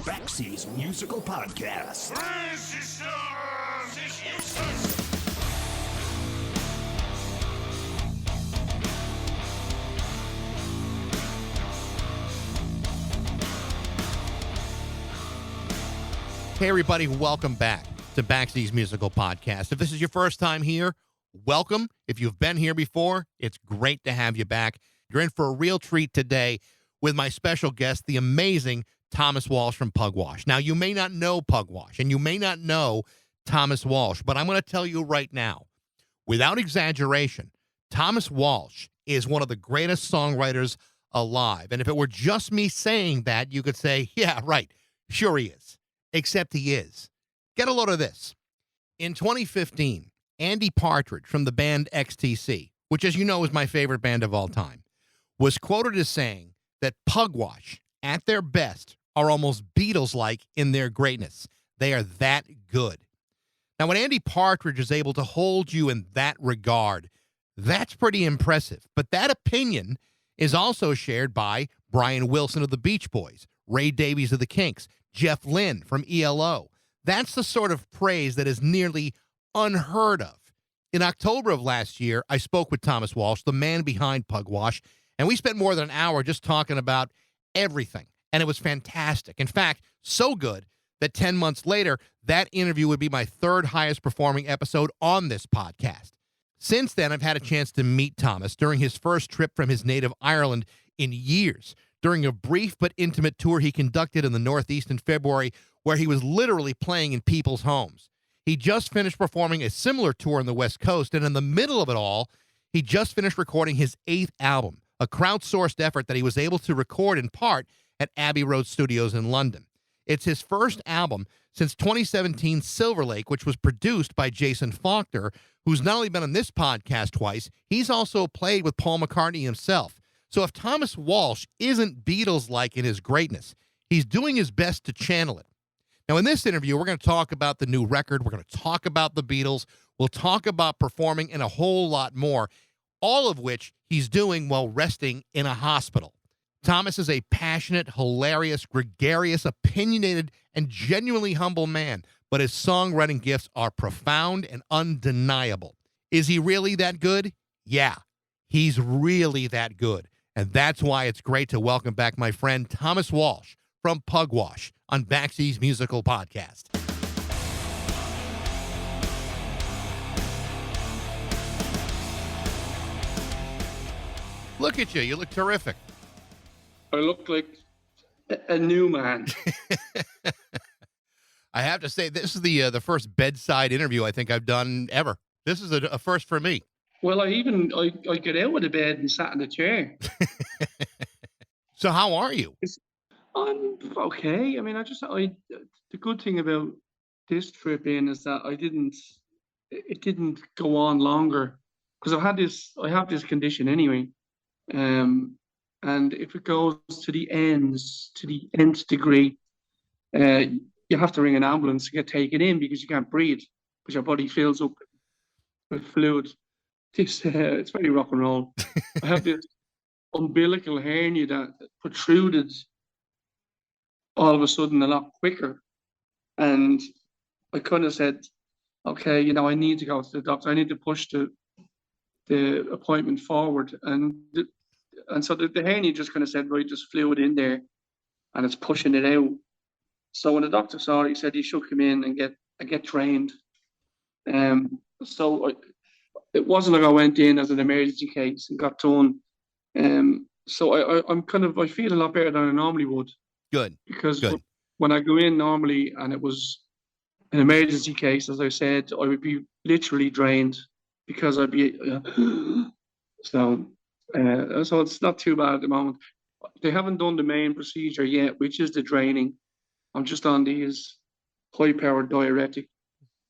Backseas Musical Podcast. Hey, everybody, welcome back to Backseas Musical Podcast. If this is your first time here, welcome. If you've been here before, it's great to have you back. You're in for a real treat today with my special guest, the amazing Thomas Walsh from Pugwash. Now, you may not know Pugwash, and you may not know Thomas Walsh, but I'm going to tell you right now, without exaggeration, Thomas Walsh is one of the greatest songwriters alive. And if it were just me saying that, you could say, yeah, right, sure he is. Except he is. Get a load of this. In 2015, Andy Partridge from the band XTC, which, as you know, is my favorite band of all time, was quoted as saying that Pugwash, at their best, are almost Beatles-like in their greatness. They are that good. Now, when Andy Partridge is able to hold you in that regard, that's pretty impressive. But that opinion is also shared by Brian Wilson of the Beach Boys, Ray Davies of the Kinks, Jeff Lynne from ELO. That's the sort of praise that is nearly unheard of. In October of last year, I spoke with Thomas Walsh, the man behind Pugwash, and we spent more than an hour just talking about everything, and it was fantastic. In fact, so good that 10 months later, that interview would be my third highest performing episode on this podcast. Since then, I've had a chance to meet Thomas during his first trip from his native Ireland in years, during a brief but intimate tour he conducted in the Northeast in February, where he was literally playing in people's homes. He just finished performing a similar tour on the West Coast, and in the middle of it all, he just finished recording his 8th album, a crowdsourced effort that he was able to record in part at Abbey Road Studios in London. It's his first album since 2017 Silver Lake, which was produced by Jason Faulkner, who's not only been on this podcast twice, he's also played with Paul McCartney himself. So if Thomas Walsh isn't Beatles-like in his greatness, he's doing his best to channel it. Now, in this interview, we're going to talk about the new record. We're going to talk about the Beatles. We'll talk about performing and a whole lot more, all of which he's doing while resting in a hospital. Thomas is a passionate, hilarious, gregarious, opinionated, and genuinely humble man, but his songwriting gifts are profound and undeniable. Is he really that good? Yeah, he's really that good. And that's why it's great to welcome back my friend Thomas Walsh from Pugwash on Backseas Musical Podcast. Look at you. You look terrific. I look like a new man. I have to say, this is the first bedside interview I think I've done ever. This is a first for me. Well, I got out of the bed and sat in the chair. So how are you? I'm okay. I mean, the good thing about this trip in is that it didn't go on longer because I have this condition anyway. And if it goes to the nth degree, you have to ring an ambulance to get taken in because you can't breathe because your body fills up with fluid. It's very rock and roll. I have this umbilical hernia that protruded all of a sudden a lot quicker. And I kind of said, okay, I need to go to the doctor. I need to push the appointment forward. And so the hernia just kind of said, right, just fluid in there and it's pushing it out. So when the doctor saw it, he said he should come in and get trained. It wasn't like I went in as an emergency case and got done. So I feel a lot better than I normally would. Good. Because when I go in normally and it was an emergency case, as I said, I would be literally drained because I'd be so it's not too bad at the moment. They haven't done the main procedure yet, which is the draining. I'm just on these high-powered diuretic,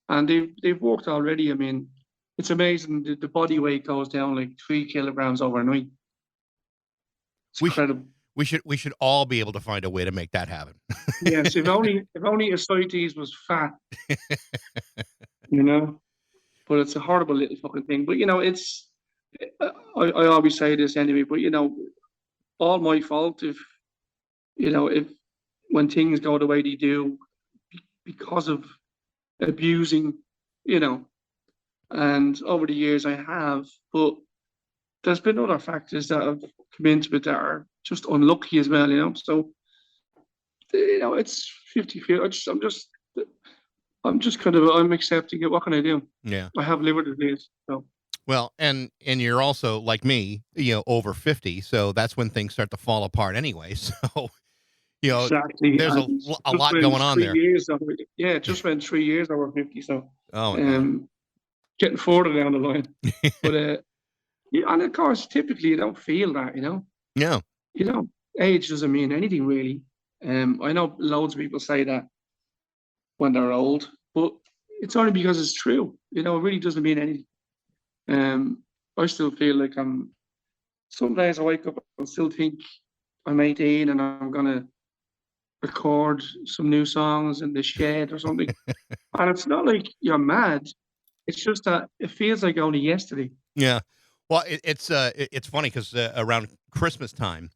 and they've worked already. I mean, it's amazing. The body weight goes down like 3 kilograms overnight. It's incredible. We should all be able to find a way to make that happen. Yes, if only ascites was fat, But it's a horrible little fucking thing. But it's. I always say this anyway. But all my fault if when things go the way they do because of abusing, you know. And over the years I have, but there's been other factors that have come into it that are just unlucky as well, you know. So, it's 50-50. I'm just I'm accepting it. What can I do? Yeah. I have liver disease. So, Well, and you're also like me, over 50, so that's when things start to fall apart anyway. So, exactly. there's And a just lot when going on three there. years over, yeah, just when 3 years over 50. So, Oh my God. um, getting further down the line. But yeah, and of course, typically you don't feel that, you know. Yeah. You know, age doesn't mean anything really. I know loads of people say that when they're old, but it's only because it's true. You know, it really doesn't mean anything. I still feel like some days I wake up and still think I'm 18 and I'm gonna record some new songs in the shed or something. And it's not like you're mad. It's just that it feels like only yesterday. Yeah. Well, it's funny because around Christmas time,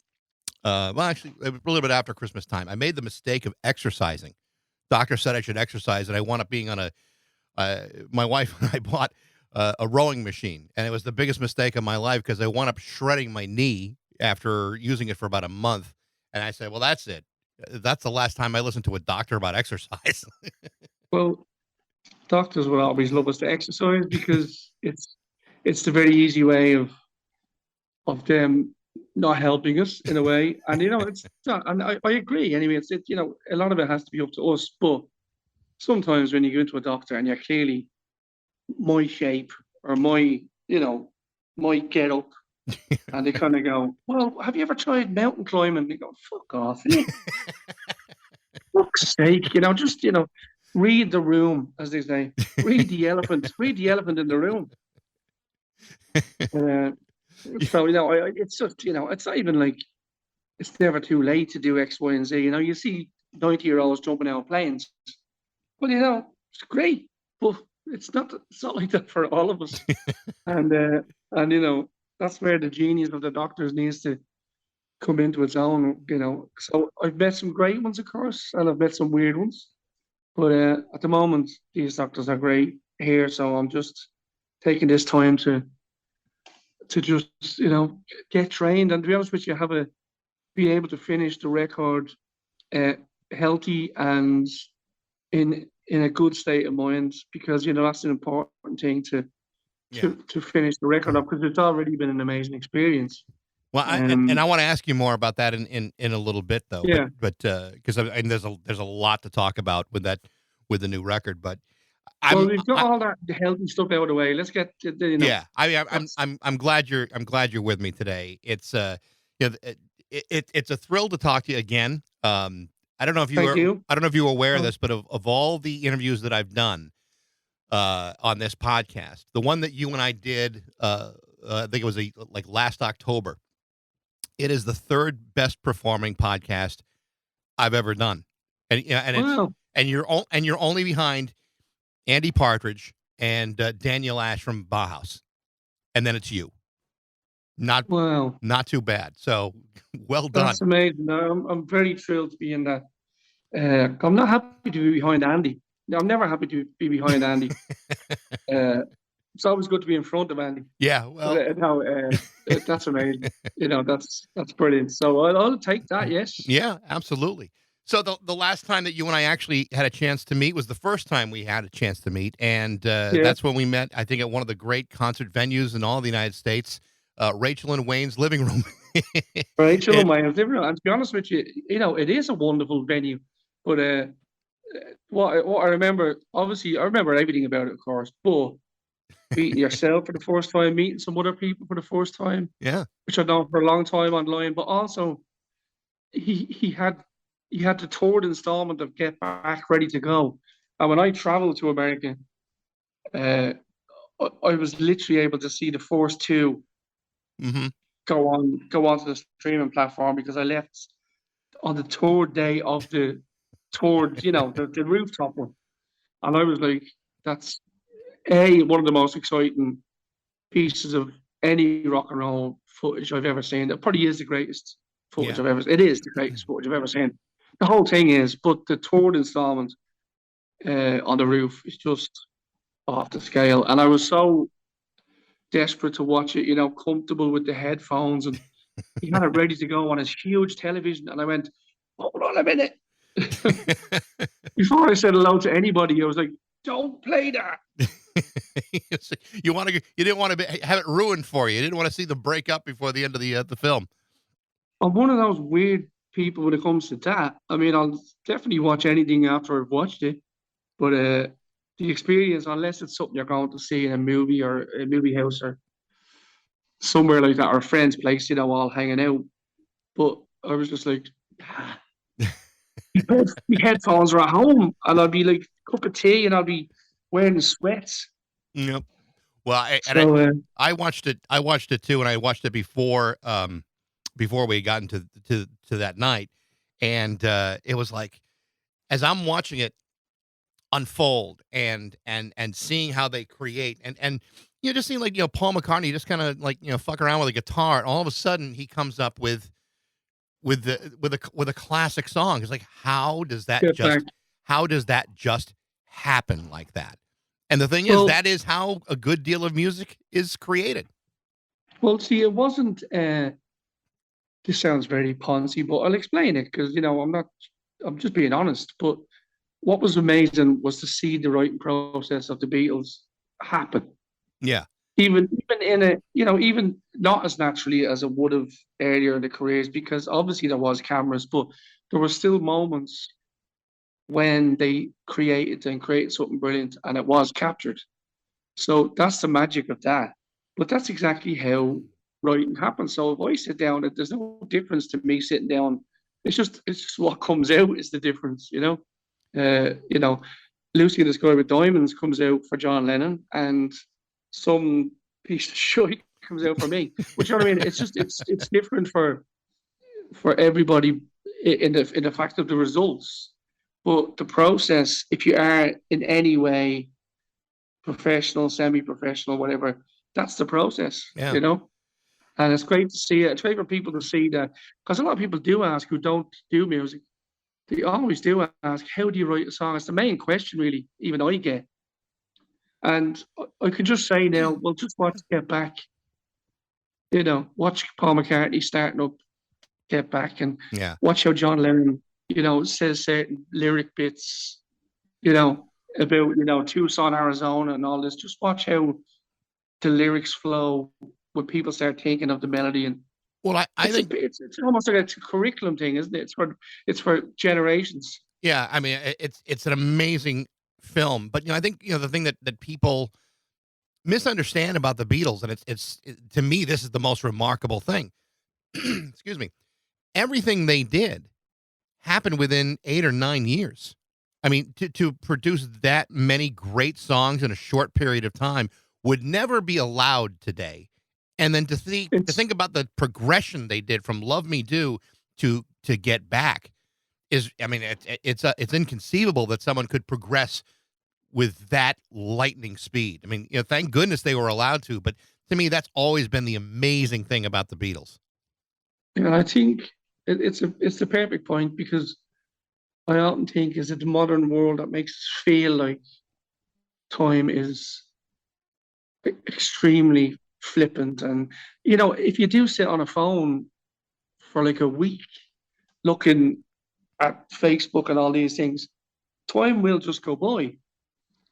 well, actually, a little bit after Christmas time, I made the mistake of exercising. Doctor said I should exercise, and I wound up being on my wife and I bought a rowing machine, and it was the biggest mistake of my life because I wound up shredding my knee after using it for about a month. And I said, well, that's it. That's the last time I listened to a doctor about exercise. Well, doctors will always love us to exercise because it's the very easy way of them not helping us in a way. And it's not, and I agree anyway. A lot of it has to be up to us. But sometimes when you go into a doctor and you're clearly my shape or my get up, and they kind of go, well, have you ever tried mountain climbing? They go, fuck off, eh? Fuck's sake, just read the room, as they say. Read the elephant. Read the elephant in the room. Uh, so it's just it's not even like it's never too late to do X, Y, and Z. You see 90-year-olds jumping out of planes. Well, it's great, but it's not like that for all of us. And that's where the genius of the doctors needs to come into its own. So I've met some great ones, of course, and I've met some weird ones. But at the moment, these doctors are great here. So I'm just taking this time to just get trained, and to be honest with you, be able to finish the record uh, healthy and in a good state of mind, because that's an important thing to Yeah. to finish the record up, because it's already been an amazing experience. Well, and I want to ask you more about that in a little bit, though. Yeah. But because there's a lot to talk about with the new record. But Well, we've got all that the healthy stuff out of the way. Let's get to yeah. I'm glad you're with me today. It's it's a thrill to talk to you again. I don't know if I don't know if you were aware of this, but of all the interviews that I've done on this podcast, the one that you and I did, I think it was like last October. It is the third best performing podcast I've ever done, and Wow. you're only behind Andy Partridge and Daniel Ash from Bauhaus, and then it's you. Not too bad. So well done. That's amazing. I'm very thrilled to be in that. I'm not happy to be behind Andy. I'm never happy to be behind Andy. It's always good to be in front of Andy. Yeah, well, that's amazing. That's brilliant. So I'll take that. Yes. Yeah, absolutely. So the last time that you and I actually had a chance to meet was the first time we had a chance to meet, and that's when we met. I think at one of the great concert venues in all the United States, Rachel and Wayne's living room. Rachel and Wayne's living room. And to be honest with you, it is a wonderful venue. But what I remember, obviously, I remember everything about it, of course. But meeting yourself for the first time, meeting some other people for the first time, yeah, which I've known for a long time online. But also, he had the third installment of Get Back Ready to Go, and when I traveled to America, I was literally able to see the first two go onto the streaming platform, because I left on the third day of the third, the rooftop one, and I was like, that's one of the most exciting pieces of any rock and roll footage I've ever seen. It probably is the greatest footage I've ever seen. It is the greatest footage I've ever seen. the whole thing is, but the third installment on the roof is just off the scale. And I was so desperate to watch it, comfortable with the headphones, and he had it ready to go on his huge television. And I went, hold on a minute. Before I said hello to anybody, I was like, don't play that. You didn't want to have it ruined for you. You didn't want to see them break up before the end of the film. I'm one of those weird people when it comes to that. I mean, I'll definitely watch anything after I've watched it, but the experience, unless it's something you're going to see in a movie or a movie house or somewhere like that, or a friend's place, all hanging out. But I was just like, ah. My headphones are at home, and I'll be like cup of tea, and I'll be wearing sweats. Yep. Well, I watched it. I watched it too, and I watched it before we got into to that night, and it was like, as I'm watching it unfold and seeing how they create and just seeing, like, Paul McCartney just kind of, like, fuck around with a guitar, and all of a sudden he comes up with a classic song. It's like, how does that just happen like that? And the thing is, that is how a good deal of music is created. Well, see, it wasn't. This sounds very poncy, but I'll explain it because I'm just being honest. But what was amazing was to see the writing process of the Beatles happen. Yeah. Even in a, even not as naturally as it would have earlier in the careers, because obviously there was cameras, but there were still moments when they created something brilliant and it was captured. So that's the magic of that. But that's exactly how writing happens. So if I sit down, there's no difference to me sitting down. It's just what comes out is the difference, Lucy in the Sky with Diamonds comes out for John Lennon, and some piece of shit comes out for me. Which, you know what I mean? It's just it's different for everybody in the fact of the results. But the process, if you are in any way professional, semi-professional, whatever, that's the process, And it's great to see it. It's great for people to see that, because a lot of people do ask who don't do music. They always do ask, how do you write a song? It's the main question, really, even I get. And I could just say now, well, just watch Get Back. Watch Paul McCartney starting up Get Back, and watch how John Lennon, says certain lyric bits, about, Tucson, Arizona and all this. Just watch how the lyrics flow when people start thinking of the melody. And well, I think it's almost like a curriculum thing, isn't it? It's for generations. Yeah, I mean, it's an amazing film, but I think the thing that people misunderstand about the Beatles, and it's to me, this is the most remarkable thing. Excuse me. Everything they did happened within 8 or 9 years. I mean, to produce that many great songs in a short period of time would never be allowed today. And then to think about the progression they did from Love Me Do to Get Back is, I mean, it's inconceivable that someone could progress with that lightning speed. I mean, thank goodness they were allowed to, but to me, that's always been the amazing thing about the Beatles. And I think it's the perfect point, because I often think is it the modern world that makes us feel like time is extremely flippant. And, if you do sit on a phone for like a week looking at Facebook and all these things, time will just go by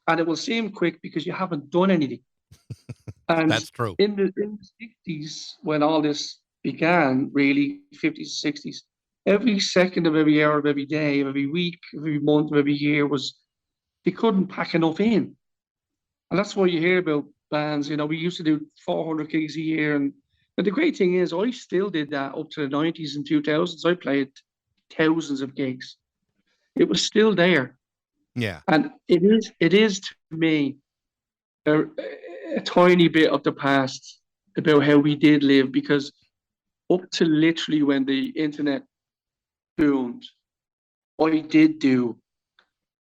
and it will seem quick because you haven't done anything. And that's true. In the 60s, when all this began, really, 50s, 60s, every second of every hour of every day, of every week, of every month, of every year they couldn't pack enough in. And that's why you hear about bands, we used to do 400 gigs a year. And the great thing is, I still did that up to the 90s and 2000s. I played thousands of gigs. It was still there. Yeah. And it is to me a tiny bit of the past about how we did live, because up to literally when the internet boomed, I did do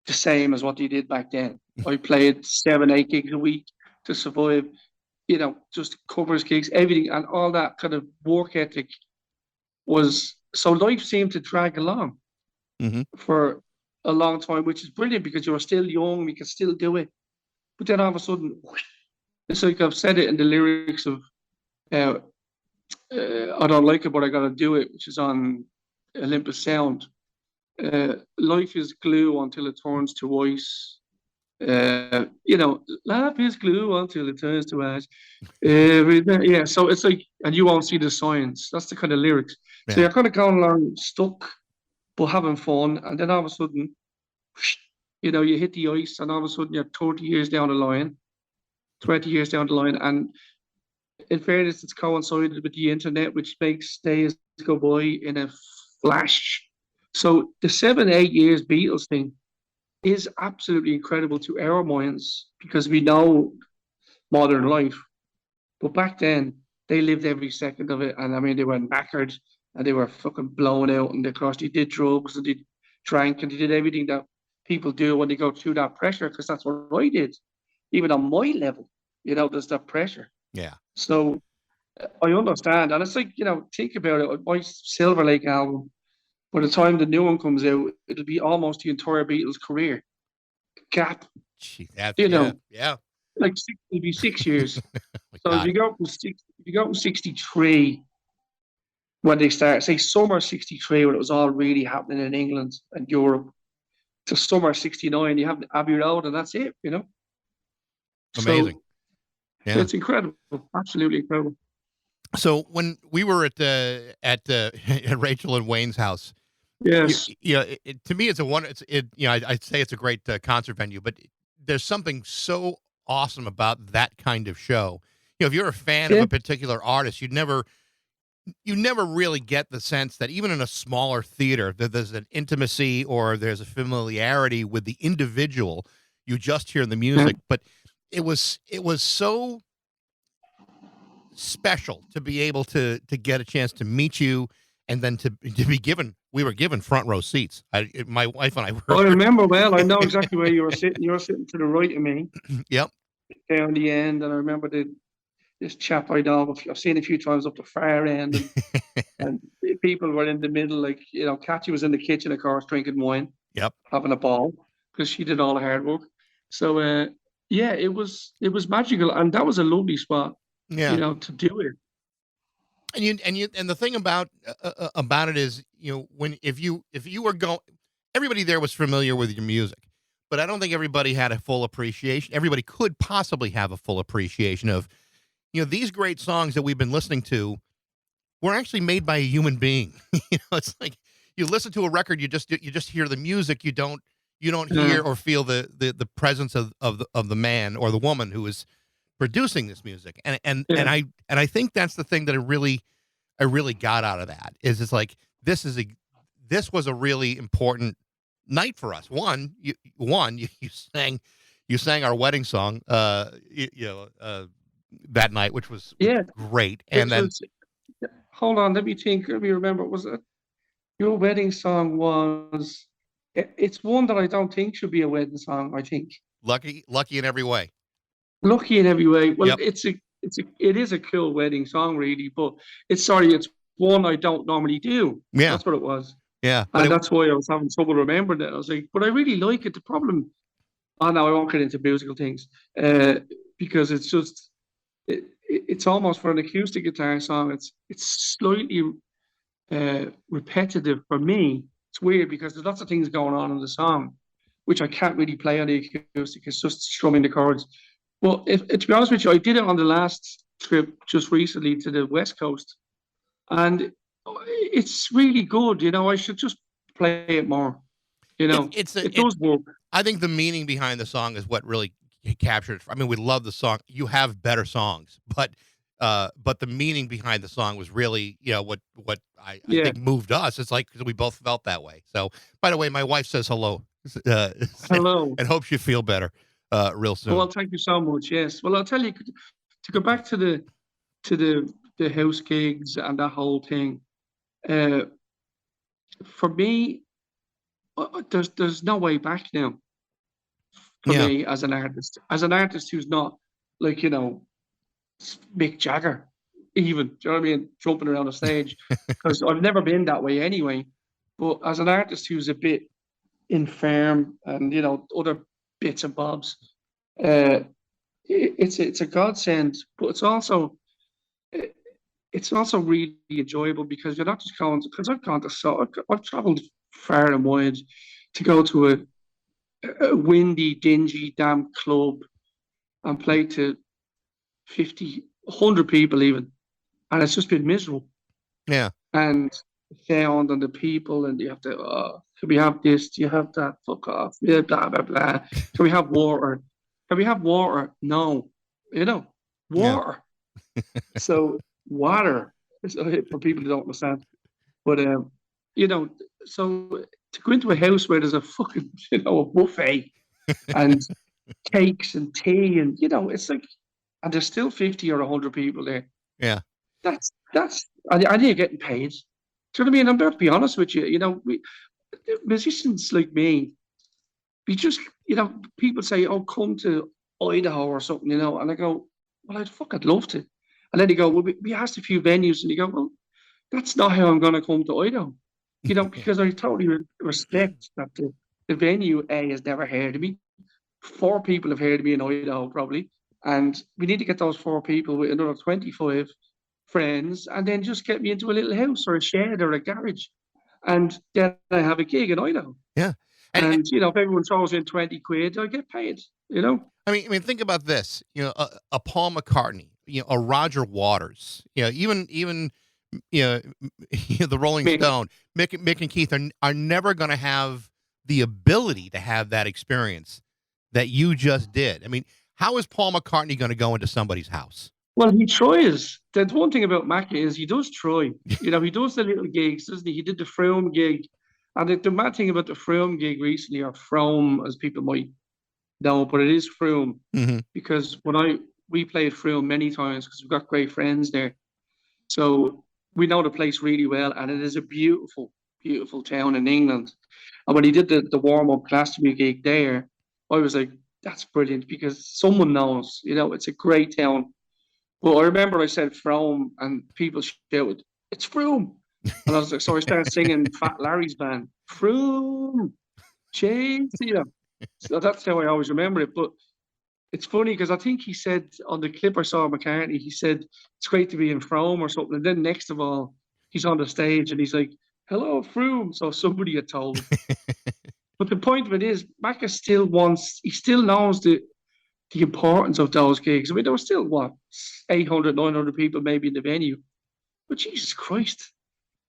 the same as what they did back then. I played 7, 8 gigs a week to survive, just covers gigs, everything, and all that kind of work ethic was, so life seemed to drag along. for a long time, which is brilliant because you're still young, we can still do it. But then all of a sudden, it's like I've said it in the lyrics of uh, I don't like it, but I gotta do it, which is on Olympus Sound. Life is glue until it turns to ice. Life is glue until it turns to ash. Yeah, so it's like, and you won't see the signs. That's the kind of lyrics. So Yeah. you're kind of going along stuck, but having fun, and then all of a sudden, you hit the ice, and all of a sudden you're 30 years down the line, 20 years down the line, and in fairness, it's coincided with the internet, which makes days go by in a flash. So the 7, 8 years Beatles thing is absolutely incredible to our minds because we know modern life. But back then, they lived every second of it. And I mean, they were knackered and they were fucking blown out. And of course, they did drugs and they drank and they did everything that people do when they go through that pressure, because that's what I did. Even on my level, there's that pressure. Yeah. So I understand. And it's like, think about it. My Silver Lake album, by the time the new one comes out, it'll be almost the entire Beatles career gap, Gee, yeah. like it'll be 6 years. My So God. if you go from 63 when they start, say summer 63 when it was all really happening in England and Europe, to summer 69, you have Abbey Road and that's it, Amazing. So Yeah. it's incredible, absolutely incredible. So when we were at at Rachel and Wayne's house, Yes. to me, it's a wonder. I'd say it's a great concert venue, but there's something so awesome about that kind of show. If you're a fan of Yeah. a particular artist, you never really get the sense that even in a smaller theater, that there's an intimacy or there's a familiarity with the individual. You just hear the music, but it was so special to be able to get a chance to meet you and then to be given. We were given front row seats. My wife and I were. I remember well. I know exactly where you were sitting. You were sitting to the right of me. Yep. Down the end, and I remember this chap I've seen a few times up the far end, and people were in the middle. Like Kathy was in the kitchen, of course, drinking wine, Yep. having a ball because she did all the hard work. So yeah, it was magical, and that was a lovely spot. Yeah. To do it. And the thing about it is, if you were going, everybody there was familiar with your music, but I don't think everybody had a full appreciation. Everybody could possibly have a full appreciation of, these great songs that we've been listening to were actually made by a human being. It's like you listen to a record, you just hear the music, you don't hear or feel the presence of the man or the woman who is producing this music. And I think that's the thing that I really got out of that is it's like this was a really important night for us. You sang our wedding song that night, which was great. And then hold on, let me think. Let me remember. Was it your wedding song? It's one that I don't think should be a wedding song. I think lucky in every way. Lucky in every way. Well, Yep. it is a cool wedding song, really, but it's one I don't normally do. Yeah. That's what it was. Yeah. And that's why I was having trouble remembering it. I was like, but I really like it. The problem, no, I won't get into musical things, because it's just, it's almost for an acoustic guitar song. It's slightly repetitive for me. It's weird because there's lots of things going on in the song, which I can't really play on the acoustic. It's just strumming the chords. Well, to be honest with you, I did it on the last trip just recently to the West Coast, and it's really good. I should just play it more. It does work. I think the meaning behind the song is what really captured it. I mean, we love the song. You have better songs, but the meaning behind the song was really, what I think moved us. It's like because we both felt that way. So, by the way, my wife says hello. Hello, and hopes you feel better real soon. Well, thank you so much. Yes. Well, I'll tell you, to go back to the house gigs and that whole thing. For me, there's no way back now. For me as an artist who's not like Mick Jagger, even, do you know what I mean, jumping around the stage, because I've never been that way anyway. But as an artist who's a bit infirm and other bits and bobs, uh, it's a godsend. But it's also really enjoyable because you're not just going because I've gone to I've traveled far and wide to go to a windy, dingy, damp club and play to 50, 100 people even, and it's just been miserable. Yeah. And sound and the people, and you have to, can we have this? Do you have that? Fuck off. Yeah, blah, blah, blah. Can we have water? Can we have water? No. Yeah. Water. So, water is for people who don't understand. But, you know, so to go into a house where there's a fucking, a buffet and cakes and tea, and, it's like, and there's still 50 or 100 people there. Yeah. And you're getting paid. Do you know what I mean? I'm going to be honest with you. We musicians like me, we just, people say, "Oh, come to Idaho or something," and I go, "Well, I'd love to." And then they go, "Well, we asked a few venues," and you go, "Well, that's not how I'm going to come to Idaho," because I totally respect that the venue A has never heard of me. 4 people have heard of me in Idaho probably, and we need to get those 4 people with another 25 friends, and then just get me into a little house or a shed or a garage, and then I have a gig in Idaho. Yeah. And if everyone throws in 20 quid, I get paid. I mean, think about this. A Paul McCartney, a Roger Waters, even the Rolling Mick. Stone, Mick and Keith are never going to have the ability to have that experience that you just did. I mean, how is Paul McCartney going to go into somebody's house? Well, he tries. The one thing about Macca is he does try. He does the little gigs, doesn't he? He did the Frome gig. And the mad thing about the Frome gig recently, or Frome, as people might know, but it is Frome. Mm-hmm. Because we played Frome many times because we've got great friends there. So we know the place really well, and it is a beautiful, beautiful town in England. And when he did the warm-up Glastonbury gig there, I was like, that's brilliant because someone knows, it's a great town. But I remember I said Frome, and people shouted, "It's Frome." And I was like, so I started singing Fat Larry's band, Frome, Chase, So that's how I always remember it. But it's funny because I think he said on the clip I saw of McCartney, he said, "It's great to be in Frome" or something. And then next of all, he's on the stage and he's like, "Hello, Frome." So somebody had told him. But the point of it is, Macca he still knows the importance of those gigs. I mean, there were still, 800, 900 people maybe in the venue. But Jesus Christ,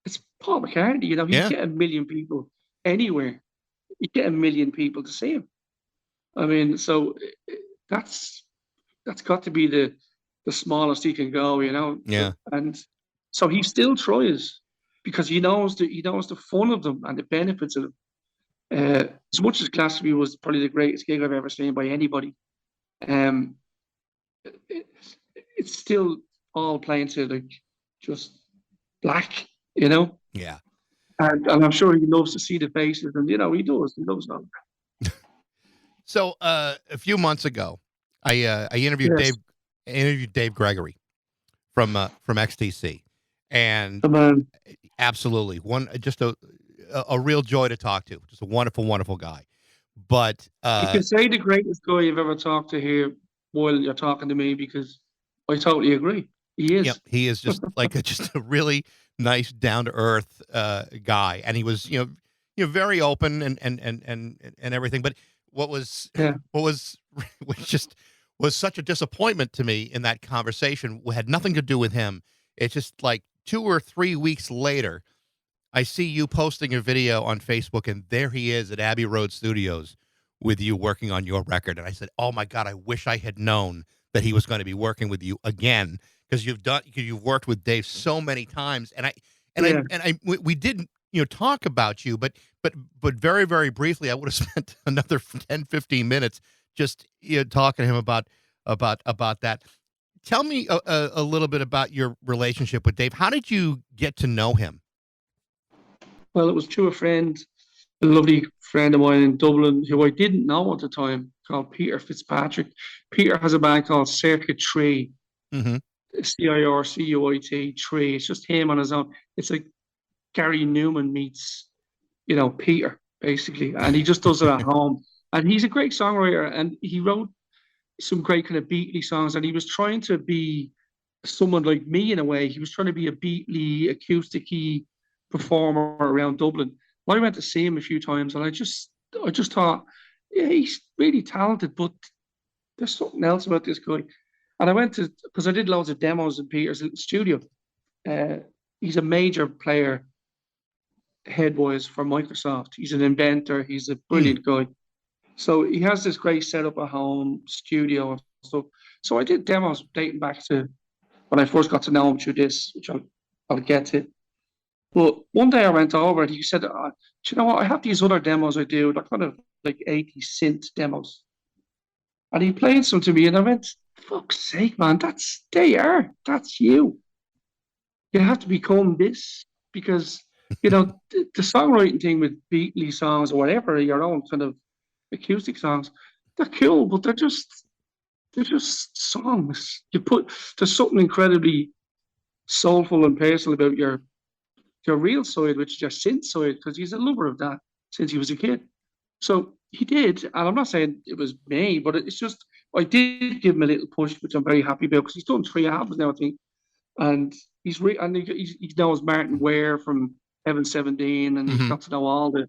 it's Paul McCartney, you get 1 million people anywhere. You get 1 million people to see him. I mean, so that's got to be the smallest he can go, Yeah. And so he still tries because he knows the fun of them and the benefits of them. As much as Glastonbury was probably the greatest gig I've ever seen by anybody, it's still all playing to like just black, Yeah. And I'm sure he loves to see the faces, and he does. He loves them. So a few months ago, I interviewed Dave Gregory from XTC, and absolutely just a real joy to talk to. Just a wonderful, wonderful guy. But you can say the greatest guy you've ever talked to here while you're talking to me, because I totally agree. He is. Yep, he is just just a really nice, down to earth guy, and he was very open and everything. But what was such a disappointment to me in that conversation had nothing to do with him. It's just like 2 or 3 weeks later, I see you posting a video on Facebook, and there he is at Abbey Road Studios with you working on your record. And I said, "Oh my God, I wish I had known that he was going to be working with you again, because you've worked with Dave so many times." We didn't talk about you, but very, very briefly, I would have spent another 10, 15 minutes just talking to him about that. Tell me a little bit about your relationship with Dave. How did you get to know him? Well, it was through a friend, a lovely friend of mine in Dublin, who I didn't know at the time, called Peter Fitzpatrick. Peter has a band called Circuit Tree, CIRCUIT Tree. It's just him on his own. It's like Gary Newman meets Peter, basically. And he just does it at home. And he's a great songwriter, and he wrote some great kind of Beatley songs. And he was trying to be someone like me in a way. He was trying to be a Beatley, acoustic-y performer around Dublin. I went to see him a few times, and I just thought, yeah, he's really talented, but there's something else about this guy. And I went to, because I did loads of demos in Peter's studio. Uh, he's a major player headwise for Microsoft. He's an inventor. He's a brilliant guy. So he has this great setup at home, studio and stuff. So I did demos dating back to when I first got to know him through this, which I'll get to. But one day I went over and he said, do you know what? I have these other demos I do. They're kind of like 80 synth demos. And he played some to me and I went, fuck's sake, man, that's you. You have to become this because, the songwriting thing with Beatley songs or whatever, your own kind of acoustic songs, they're cool, but they're just songs. There's something incredibly soulful and personal about your real side, which is your synth side, because he's a lover of that since he was a kid. So he did, and I'm not saying it was me, but it's just I did give him a little push, which I'm very happy about because he's done 3 albums now, I think, and he knows Martin Ware from Heaven 17, and he's got to know all the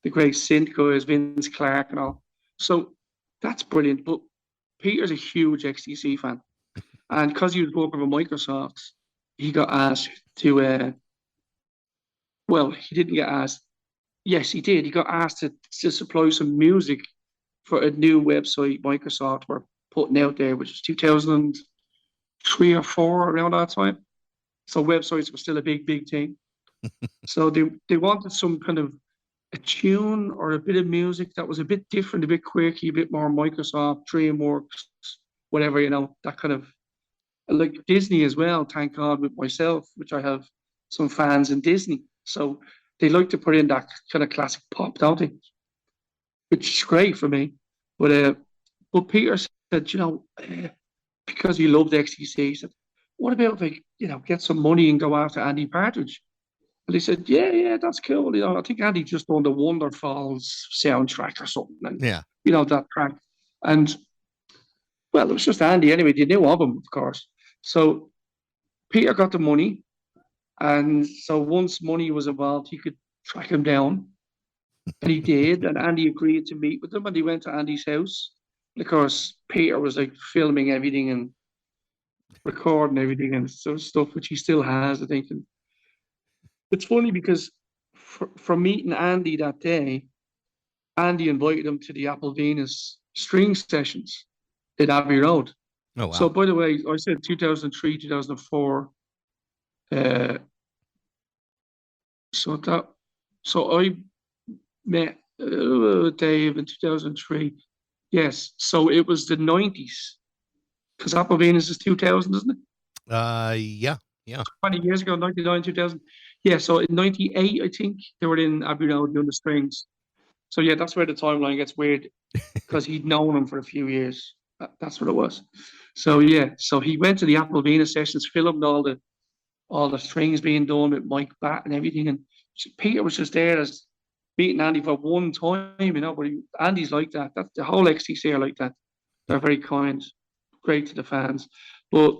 great synth guys, Vince Clarke and all. So that's brilliant. But Peter's a huge XTC fan, and because he was working with Microsoft, he got asked to. Well, he didn't get asked. Yes, he did. He got asked to supply some music for a new website Microsoft were putting out there, which was 2003 or 4 around that time. So websites were still a big, big thing. So they wanted some kind of a tune or a bit of music that was a bit different, a bit quirky, a bit more Microsoft, DreamWorks, whatever, that kind of like Disney as well, thank God, with myself, which I have some fans in Disney. So they like to put in that kind of classic pop, don't they? Which is great for me. But Peter said, because he loved XTC, he said, what about if I, get some money and go after Andy Partridge? And he said, yeah, that's cool. I think Andy just done the Wonder Falls soundtrack or something. And, Yeah. That track. And, well, it was just Andy anyway. They knew of him, of course. So Peter got the money. And so once money was involved, he could track him down. And he did. And Andy agreed to meet with him. And he went to Andy's house. And of course, Peter was like filming everything and recording everything and stuff, which he still has, I think. And it's funny because from meeting Andy that day, Andy invited him to the Apple Venus string sessions in Abbey Road. Oh, wow. So, by the way, I said 2003, 2004. So I met Dave in 2003. Yes, so it was the 90s. Because Apple Venus is 2000, isn't it? Yeah. 20 years ago, 99, 2000. Yeah, so in 98, I think, they were in Abbey Road doing the strings. So yeah, that's where the timeline gets weird, because he'd known him for a few years. That's what it was. So yeah, so he went to the Apple Venus sessions, filmed all the strings being done with Mike Batt and everything. And Peter was just there as meeting Andy for one time, but Andy's like that. That's the whole XTC are like that. They're very kind, great to the fans. But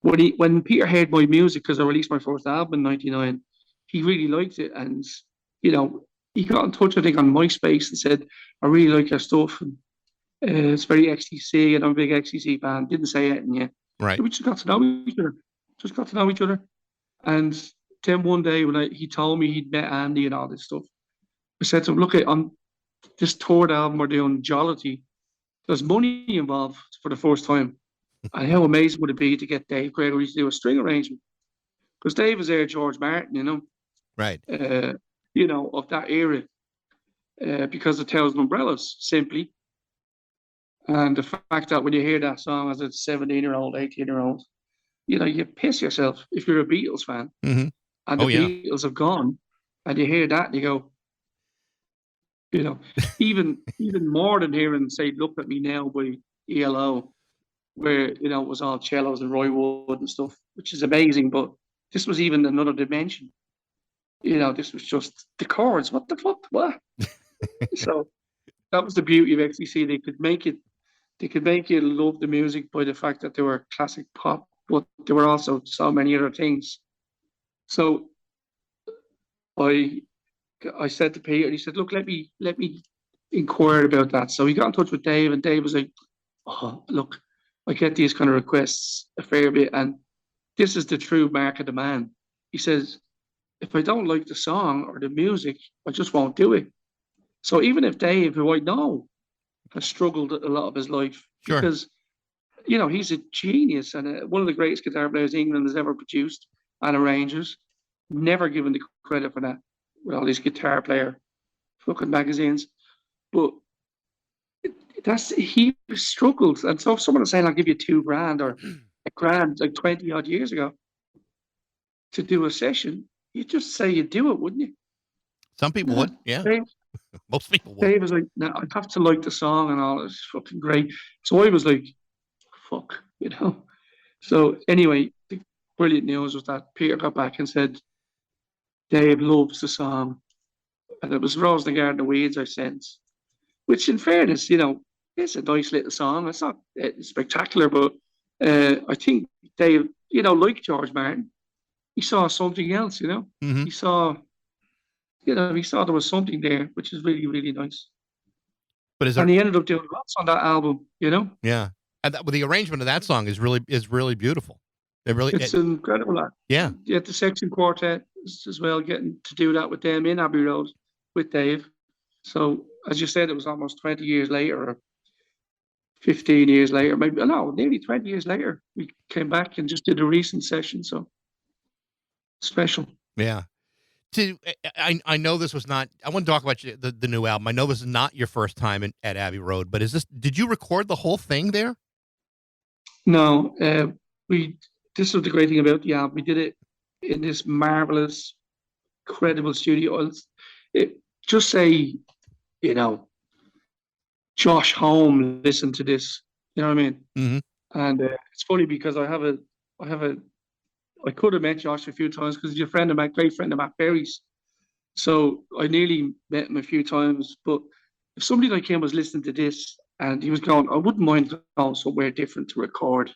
when Peter heard my music, because I released my first album in '99, he really liked it, and he got in touch, I think, on MySpace and said, "I really like your stuff, and it's very XTC, and I'm a big XTC fan." Didn't say anything yet. Right. We just got to know each other, and then one day when he told me he'd met Andy and all this stuff, I said to him, "Look, on this third album we're doing, Jollity, there's money involved for the first time. And how amazing would it be to get Dave Gregory to do a string arrangement? Because Dave was there, George Martin, Right. Of that era, because of Thousand Umbrellas, simply. And the fact that when you hear that song as a 17-year-old, 18-year-old, you piss yourself if you're a Beatles fan. Mm-hmm. And the Beatles have gone, and you hear that and you go, even more than hearing, say, Look at Me Now by ELO, where, it was all cellos and Roy Wood and stuff, which is amazing, but this was even another dimension. this was just the chords. What the fuck? What? So that was the beauty of XTC. They could make you love the music by the fact that they were classic pop, but there were also so many other things. So I I said to Peter, he said, "Look, let me inquire about that." So he got in touch with Dave, and Dave was like, "Oh, look, I get these kind of requests a fair bit, and this is the true mark of the man." He says, "If I don't like the song or the music, I just won't do it." So even if Dave, who I know has struggled a lot of his life, Sure. because he's a genius and one of the greatest guitar players England has ever produced and arrangers, never given the credit for that with all these guitar player fucking magazines. But that's he struggled, and so if someone is saying, "I'll give you $2,000 or $1,000," like 20 odd years ago, to do a session, you just say you do it, wouldn't you? Some people would. Yeah. Dave, Most people would. Dave was like, "No, I have to like the song and all. It's fucking great." So I was like, "Fuck." So anyway, the brilliant news was that Peter got back and said Dave loves the song, and it was "Rose in the Garden of Weeds" I sent, which, in fairness, it's a nice little song. It's not spectacular, but I think Dave, like George Martin, he saw something else. Mm-hmm. He saw there was something there, which is really, really nice. But is there? And he ended up doing lots on that album. Yeah. And the arrangement of that song is really beautiful. It's incredible. Yeah. The section quartet as well, getting to do that with them in Abbey Road with Dave. So as you said, it was almost 20 years later, or 15 years later, maybe no, nearly 20 years later, we came back and just did a recent session. So special. Yeah. I know this was not. I want to talk about the new album. I know this is not your first time at Abbey Road, but did you record the whole thing there? No, this was the great thing about the album. We did it in this marvelous, incredible studio. Just say, Josh Home listened to this. You know what I mean? Mm-hmm. And it's funny because I could have met Josh a few times because he's a friend of mine, great friend of Matt Berry's. So I nearly met him a few times. But if somebody like him was listening to this and he was going, I wouldn't mind going somewhere different to record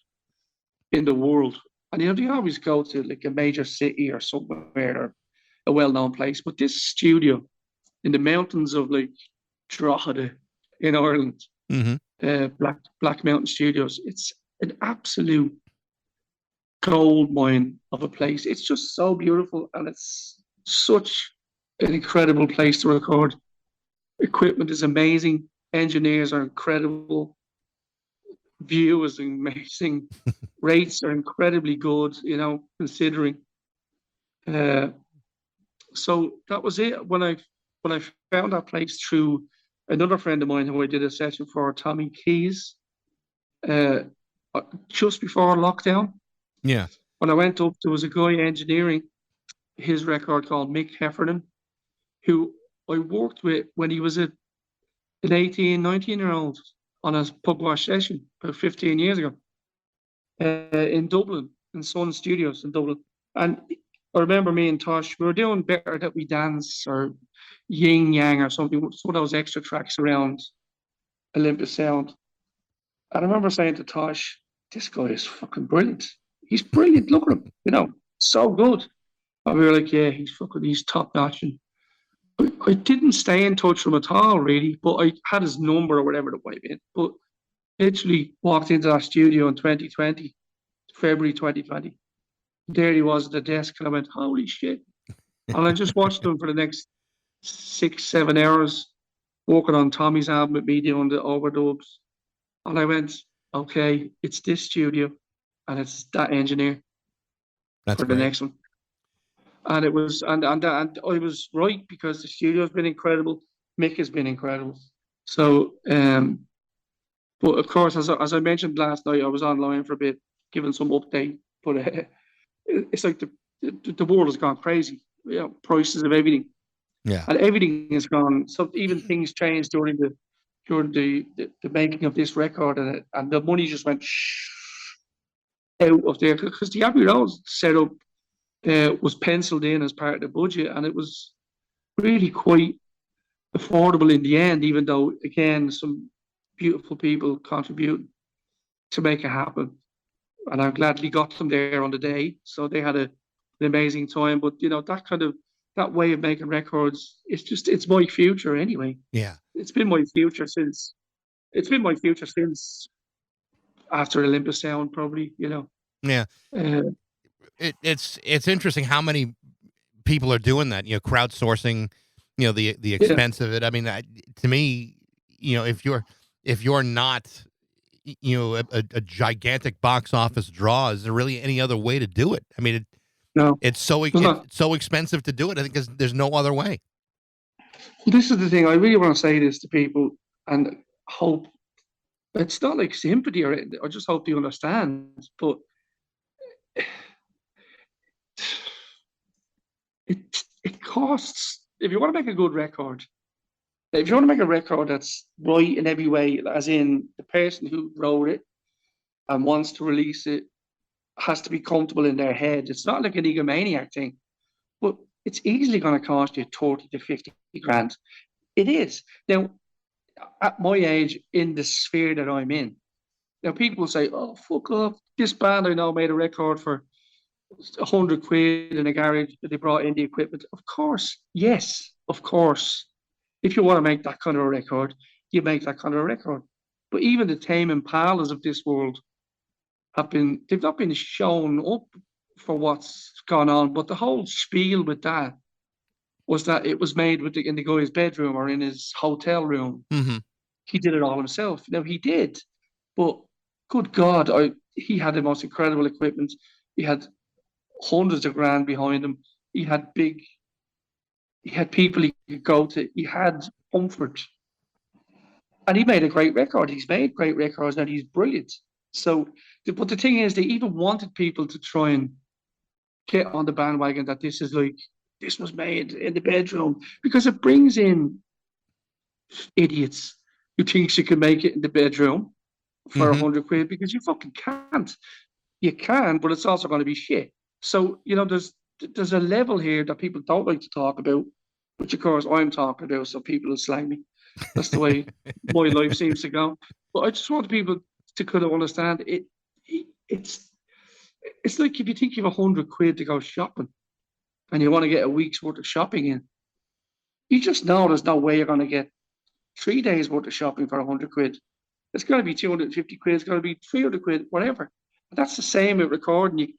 in the world. And they always go to like a major city or somewhere, or a well-known place. But this studio in the mountains of like Drogheda in Ireland, Mm-hmm. Black Mountain Studios, it's an absolute gold mine of a place. It's just so beautiful, and it's such an incredible place to record. Equipment is amazing. Engineers are incredible. View is amazing. Rates are incredibly good, considering. So that was it. When I found that place through another friend of mine who I did a session for, Tommy Keys, just before lockdown. Yeah. When I went up, there was a guy engineering his record called Mick Heffernan, who I worked with when he was an 18, 19-year-old on a Pugwash session about 15 years ago in Dublin, in Sun Studios in Dublin. And I remember me and Tosh, we were doing Better That We Dance or Yin Yang or something, some of those extra tracks around Olympus Sound. And I remember saying to Tosh, this guy is fucking brilliant. He's brilliant. Look at him, so good. And we were like, yeah, he's top notch. And I didn't stay in touch with him at all, really, but I had his number or whatever it might be. But literally walked into that studio in 2020, February 2020. There he was at the desk, and I went, holy shit. And I just watched him for the next 6-7 hours, working on Tommy's album with me doing the overdubs. And I went, okay, it's this studio, and it's that engineer. That's for great. the next one. And it was, and I was right, because the studio's been incredible. Mick has been incredible. So, but of course, as I mentioned last night, I was online for a bit, giving some update. But it's like the world has gone crazy. Prices of everything. Yeah. And everything has gone. So even things changed during the making of this record, and the money just went out of there, because the Abbey Road set up was penciled in as part of the budget, and it was really quite affordable in the end, even though, again, some beautiful people contributed to make it happen. And I gladly got them there on the day, so they had an amazing time. But that kind of that way of making records, it's my future anyway. Yeah. It's been my future since after Olympus Sound, probably. Yeah. Uh, It's interesting how many people are doing that, crowdsourcing, the yeah, expense of it. I mean, to me, if you're not, a gigantic box office draw, is there really any other way to do it? I mean, no, there's not. it's so expensive to do it. I think there's no other way. This is the thing. I really want to say this to people, and hope it's not like sympathy or anything. I just hope they understand. But it costs, if you want to make a good record, if you want to make a record that's right in every way, as in the person who wrote it and wants to release it has to be comfortable in their head. It's not like an egomaniac thing, but it's easily going to cost you 30 to 50 grand. It is. Now, at my age, in the sphere that I'm in, now people say, oh, fuck off. This band I know made a record for 100 quid in a garage that they brought in the equipment. Of course, yes, of course. If you want to make that kind of a record, you make that kind of a record. But even the Tame Impalas of this world they've not been shown up for what's gone on. But the whole spiel with that was that it was made in the guy's bedroom or in his hotel room. Mm-hmm. He did it all himself. Now he did, but good God, he had the most incredible equipment. He had hundreds of grand behind him. He had people he could go to. He had comfort. And he made a great record. He's made great records and he's brilliant. So, but the thing is, they even wanted people to try and get on the bandwagon that this was made in the bedroom, because it brings in idiots who thinks you can make it in the bedroom for 100 quid, because you fucking can't. You can, but it's also going to be shit. So, there's a level here that people don't like to talk about, which of course I'm talking about, so people will slag me. That's the way my life seems to go. But I just want people to kind of understand it's like if you think you have 100 quid to go shopping and you want to get a week's worth of shopping in, you just know there's no way you're going to get 3 days worth of shopping for 100 quid. It's going to be 250 quid, it's going to be 300 quid, whatever. And that's the same with recording.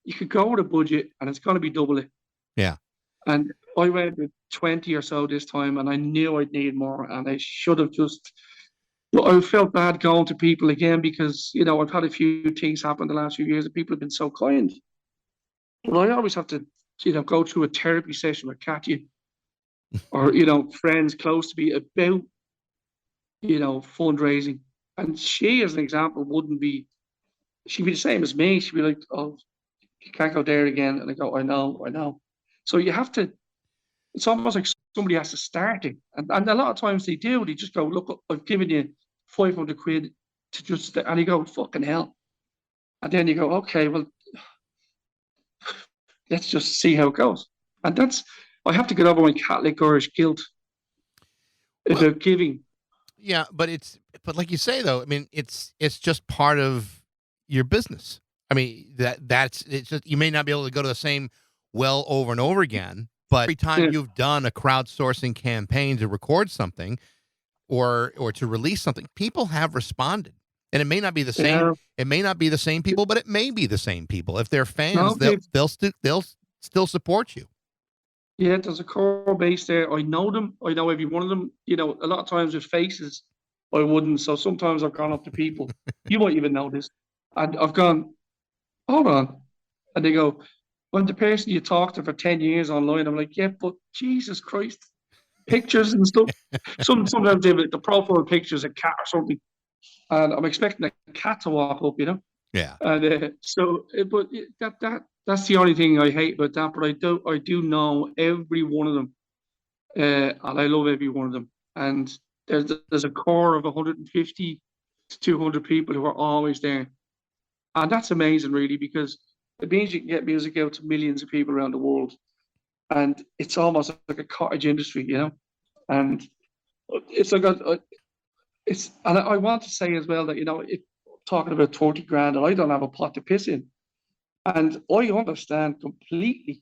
You could go with a budget and it's going to be double it. Yeah. And I went with 20 or so this time, and I knew I'd need more, and I should have just. But I felt bad going to people again because, I've had a few things happen the last few years and people have been so kind. But I always have to, go through a therapy session with Katya or, friends close to me about, fundraising. And she, as an example, she'd be the same as me. She'd be like, oh, you can't go there again. And I go, I know. So you have to, it's almost like somebody has to start it. And a lot of times they do. They just go, look, I've given you 500 quid to just, and you go, fucking hell. And then you go, okay, well, let's just see how it goes. And I have to get over my Catholic Irish guilt about giving. Yeah, but like you say though, I mean, it's just part of your business. I mean, it's just, you may not be able to go to the same well over and over again, but every time you've done a crowdsourcing campaign to record something or to release something, people have responded. And it may not be the same. Yeah. It may not be the same people, but it may be the same people. If they're fans, they'll still support you. Yeah, there's a core base there. I know them. I know every one of them. A lot of times with faces, I wouldn't. So sometimes I've gone up to people. You might even know this. And I've gone, hold on. And they go, when the person you talked to for 10 years online, I'm like, yeah, but Jesus Christ, pictures and stuff. Sometimes they have the profile pictures, a cat or something. And I'm expecting a cat to walk up, Yeah. And but that's the only thing I hate about that. But I do know every one of them, and I love every one of them. And there's a core of 150 to 200 people who are always there, and that's amazing, really, because It means you can get music out to millions of people around the world. And it's almost like a cottage industry, And it's like and I want to say as well that, talking about 30 grand, and I don't have a pot to piss in. And I understand completely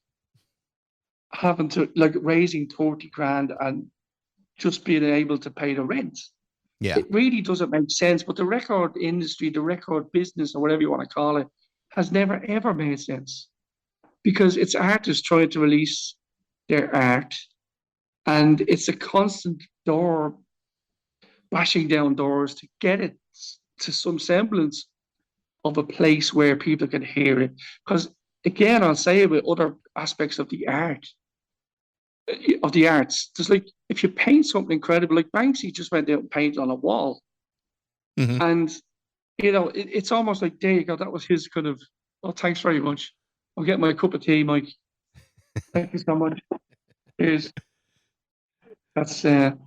having to, like, raising 30 grand and just being able to pay the rent. Yeah. It really doesn't make sense. But the record industry, the record business, or whatever you want to call it, has never, ever made sense, because it's artists trying to release their art, and it's a constant door bashing down doors to get it to some semblance of a place where people can hear it. Because again, I'll say it with other aspects of the arts. There's, like, if you paint something incredible, like Banksy just went out and painted on a wall, Mm-hmm. and it's almost like, there you go, that was his kind of. Oh, thanks very much. I'll get my cup of tea, Mike. Thank you so much. Cheers. That's a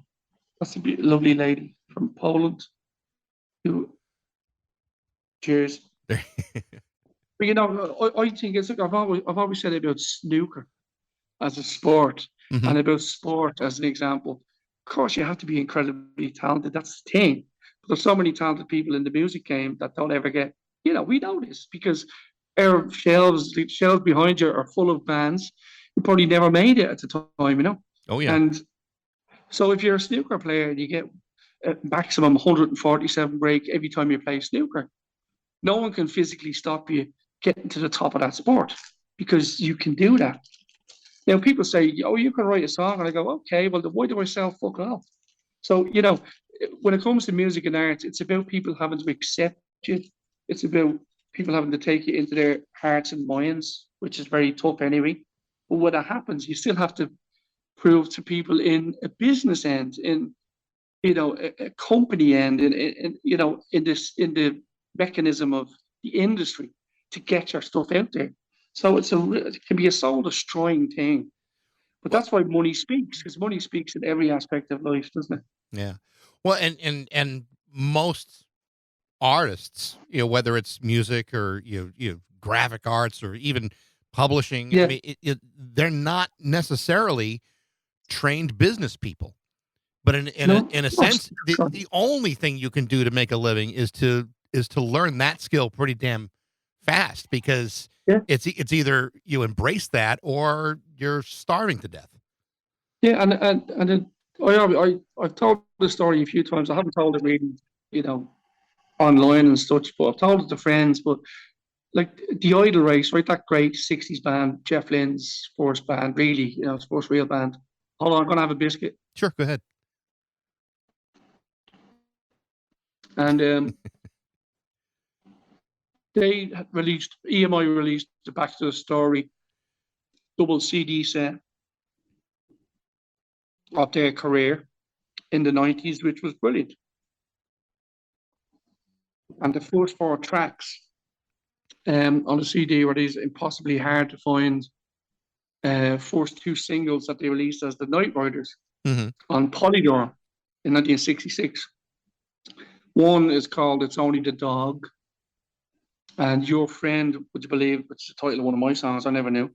lovely lady from Poland. Who, cheers. But I think it's like, I've always said about snooker as a sport, Mm-hmm. and about sport as an example. Of course, you have to be incredibly talented. That's the thing. But there's so many talented people in the music game that don't ever get. We know this because our the shelves behind you are full of bands who probably never made it at the time. Oh, yeah. And so if you're a snooker player and you get a maximum 147 break every time you play snooker, no one can physically stop you getting to the top of that sport, because you can do that. Now, people say, oh, you can write a song. And I go, okay, well, then why do I sell fuck off? So, when it comes to music and art, it's about people having to accept you. It's about people having to take you into their hearts and minds, which is very tough anyway. But when that happens, you still have to prove to people in a business end, in a company end, in in the mechanism of the industry, to get your stuff out there. So it can be a soul destroying thing. But that's why money speaks, because money speaks in every aspect of life, doesn't it? Yeah. Well, and most artists, whether it's music or graphic arts or even publishing, Yeah. I mean, they're not necessarily trained business people. But in a sense, the only thing you can do to make a living is to learn that skill pretty damn fast, because it's either you embrace that or you're starving to death. Yeah, and I've told the story a few times. I haven't told it really, online and such, but I've told it to friends. But like the Idle Race, right? That great '60s band, Jeff Lynne's first band, really, his first real band. Hold on, I'm gonna have a biscuit. Sure, go ahead. And EMI released the Back to the Story double CD set of their career in the 90s, which was brilliant. And the first 4 tracks on the CD were these impossibly hard to find first 2 singles that they released as the Night Riders on Polydor in 1966. One is called It's Only the Dog, and Your Friend, Would You Believe, which is the title of one of my songs I never knew.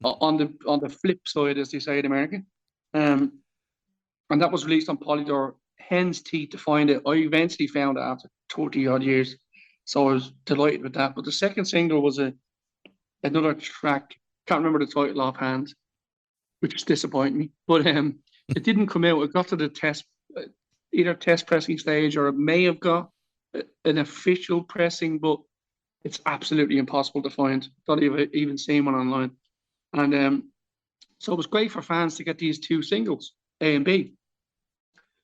On the flip side, as they say in America. And that was released on Polydor. Hen's teeth to find it. I eventually found it after 30 odd years. So I was delighted with that. But the second single was another track. Can't remember the title offhand, which disappointed me. But it didn't come out. It got to the either test pressing stage, or it may have got an official pressing, but it's absolutely impossible to find. Don't even seen one online. And so it was great for fans to get these 2 singles, A and B.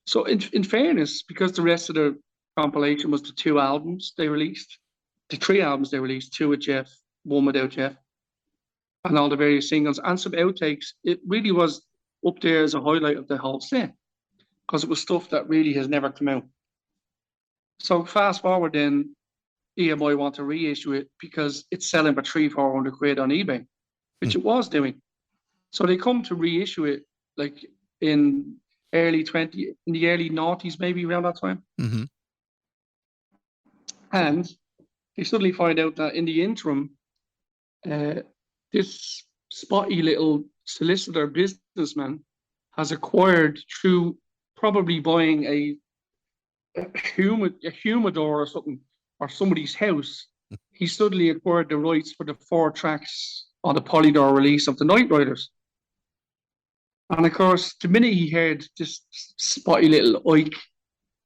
So in fairness, because the rest of the compilation was the 2 albums they released, the 3 albums they released, 2 with Jeff, 1 without Jeff, and all the various singles and some outtakes, it really was up there as a highlight of the whole set, because it was stuff that really has never come out. So fast forward, then EMI want to reissue it because it's selling for 300-400 quid on eBay, which it was doing. So they come to reissue it like in the early 90s, maybe around that time. Mm-hmm. And they suddenly find out that in the interim, uh, this spotty little solicitor businessman has acquired through probably buying a humidor or something, or somebody's house. He suddenly acquired the rights for the 4 tracks on the Polydor release of the Night Riders. And of course, the minute he heard this spotty little Ike,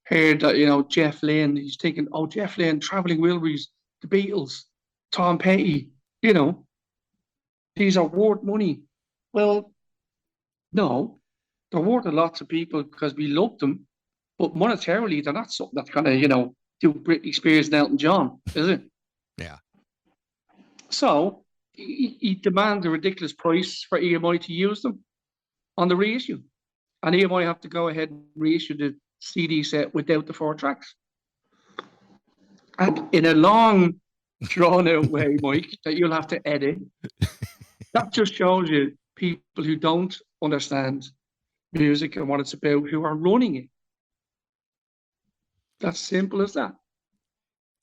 heard that, Jeff Lynne, he's thinking, oh, Jeff Lynne, Traveling Wilburys, the Beatles, Tom Petty, you know, these are worth money. Well, no, they're worth a lot to people because we love them, but monetarily, they're not something that's gonna, do Britney Spears and Elton John, is it? Yeah. So he demands a ridiculous price for EMI to use them on the reissue, and EMI have to go ahead and reissue the CD set without the 4 tracks. And in a long, drawn-out way, Mike, that you'll have to edit, that just shows you people who don't understand music and what it's about, who are running it. That's simple as that.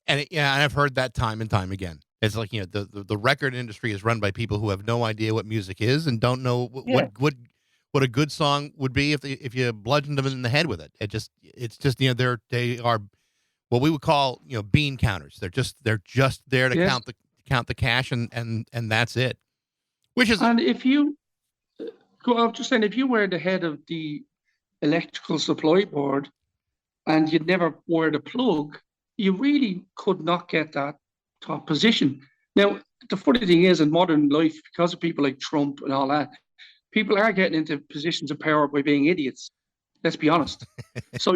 And I've heard that time and time again. It's like, the record industry is run by people who have no idea what music is and don't know what a good song would be if you bludgeoned them in the head with it. It's just they are what we would call bean counters. They're just there to count the cash and that's it. Which is, and if you I'm just saying, if you were the head of the electrical supply board and you'd never wore the plug, you really could not get that top position. Now, the funny thing is, in modern life, because of people like Trump and all that, people are getting into positions of power by being idiots. Let's be honest. So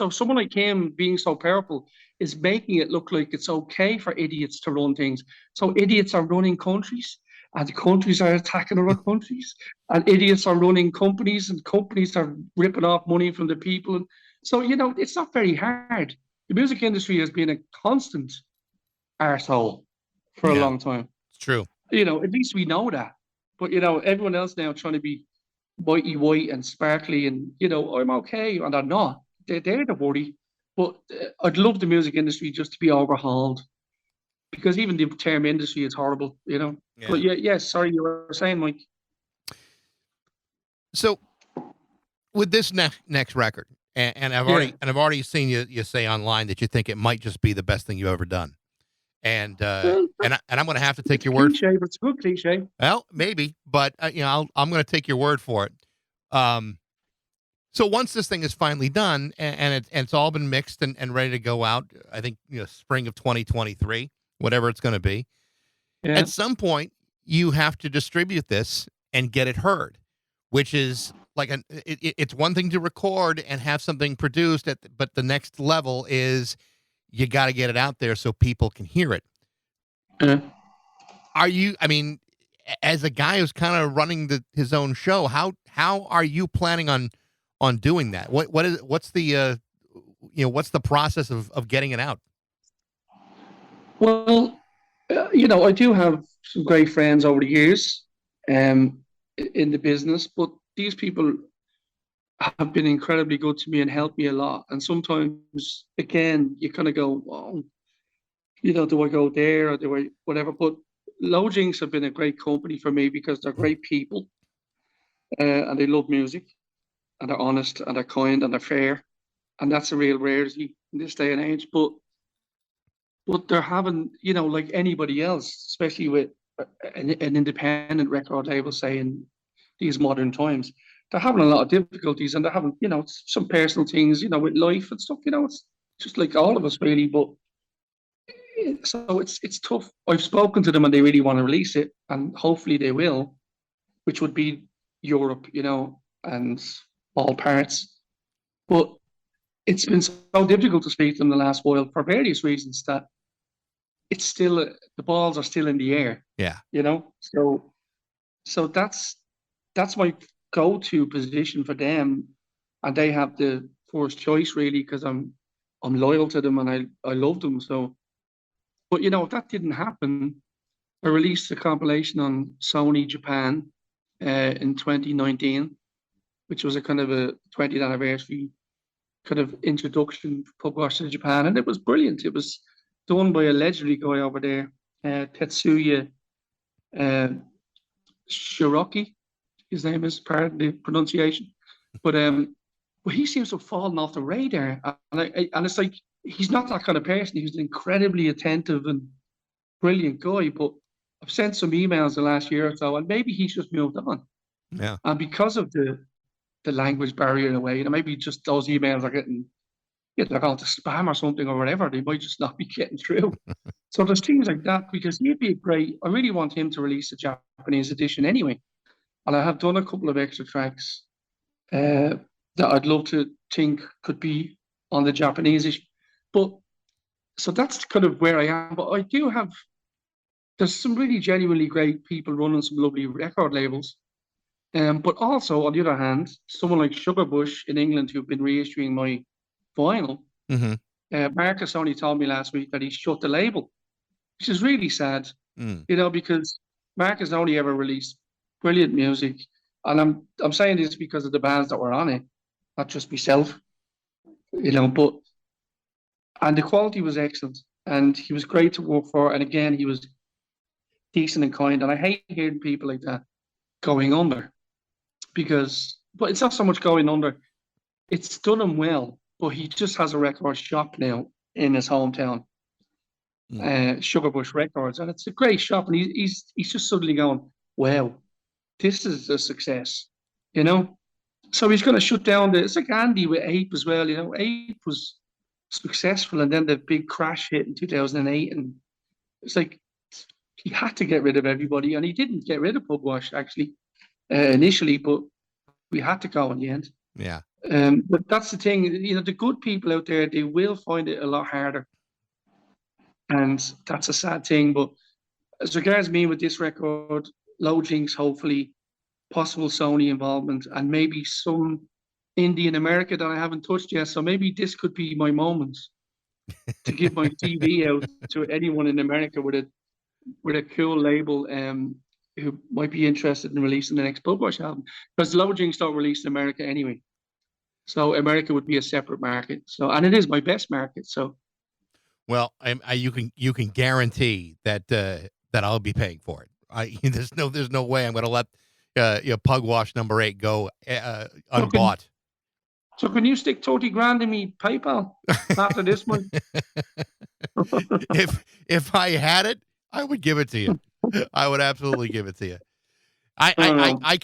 someone like him being so powerful is making it look like it's okay for idiots to run things. So idiots are running countries, and the countries are attacking other countries, and idiots are running companies, and companies are ripping off money from the people. And so it's not very hard. The music industry has been a constant arsehole for a long time. It's true. At least we know that. But everyone else now trying to be whitey white and sparkly, and I'm okay, and I'm not. They're the worry. But I'd love the music industry just to be overhauled, because even the term industry is horrible, Yeah. But sorry, you were saying, Mike. So with this next record, and I've already seen you say online that you think it might just be the best thing you've ever done. And I'm going to have to take your word. Cliche, but it's a good cliche. Well, maybe, but I'm going to take your word for it. So once this thing is finally done and it's all been mixed and ready to go out, I think spring of 2023, whatever it's going to be. Yeah. At some point, you have to distribute this and get it heard, which is like it's one thing to record and have something produced, but the next level is you got to get it out there so people can hear it. Are you? I mean, as a guy who's kind of running his own show, how are you planning on doing that? What's the process of getting it out? Well, I do have some great friends over the years, in the business, but these people have been incredibly good to me and helped me a lot. And sometimes, again, you kind of go, well, do I go there or do I whatever? But Low Jinks have been a great company for me because they're great people, and they love music, and they're honest, and they're kind, and they're fair, and that's a real rarity in this day and age. But they're having, like anybody else, especially with an independent record label, say in these modern times, they're having a lot of difficulties, and they're having, some personal things, with life and stuff. It's just like all of us, really. But so it's tough. I've spoken to them, and they really want to release it, and hopefully they will, which would be Europe, and all parts. But it's been so difficult to speak to them the last while for various reasons, that it's still, the balls are still in the air. Yeah. So that's my go-to position for them, and they have the first choice, really, because I'm loyal to them and I love them. So, but if that didn't happen, I released a compilation on Sony Japan in 2019, which was a kind of a 20th anniversary kind of introduction for Pugwash to Japan, and it was brilliant. It was done by a legendary guy over there Tetsuya uh, Shiroki. His name is, pardon the pronunciation, but he seems to have fallen off the radar, and it's like he's not that kind of person. He's an incredibly attentive and brilliant guy, but I've sent some emails the last year or so, and maybe he's just moved on. Yeah. And because of the language barrier in a way, maybe just those emails are getting, they're going to spam or something or whatever. They might just not be getting through. So there's things like that, because he'd be great. I really want him to release a Japanese edition anyway. And I have done a couple of extra tracks that I'd love to think could be on the Japanese issue. But so that's kind of where I am. But I do have, there's some really genuinely great people running some lovely record labels. But also, on the other hand, someone like Sugarbush in England, who've been reissuing my vinyl, Marcus only told me last week that he shut the label, which is really sad, because Marcus only ever released brilliant music. And I'm saying this because of the bands that were on it, not just myself, but, and the quality was excellent. And he was great to work for. And again, he was decent and kind. And I hate hearing people like that going under. But it's not so much going under. It's done him well, but he just has a record shop now in his hometown, Sugarbush Records, and it's a great shop. And he's just suddenly going, wow, this is a success, So he's going to shut down it's like Andy with Ape as well. Ape was successful, and then the big crash hit in 2008, and it's like he had to get rid of everybody, and he didn't get rid of Pugwash actually initially, but we had to go in the end. Yeah. But that's the thing, the good people out there, they will find it a lot harder, and that's a sad thing. But as regards me with this record, Low Jinx, hopefully, possible Sony involvement, and maybe some indie in America that I haven't touched yet. So maybe this could be my moment to give my CV out to anyone in America with a cool label who might be interested in releasing the next Pugwash album, because Low Jinx don't release in America anyway. So America would be a separate market. So, and it is my best market. So, well, you can guarantee that that I'll be paying for it. There's no way I'm going to let Pugwash number 8 go unbought. So can you stick 30 grand in me PayPal after this one? If I had it, I would give it to you. I would absolutely give it to you. I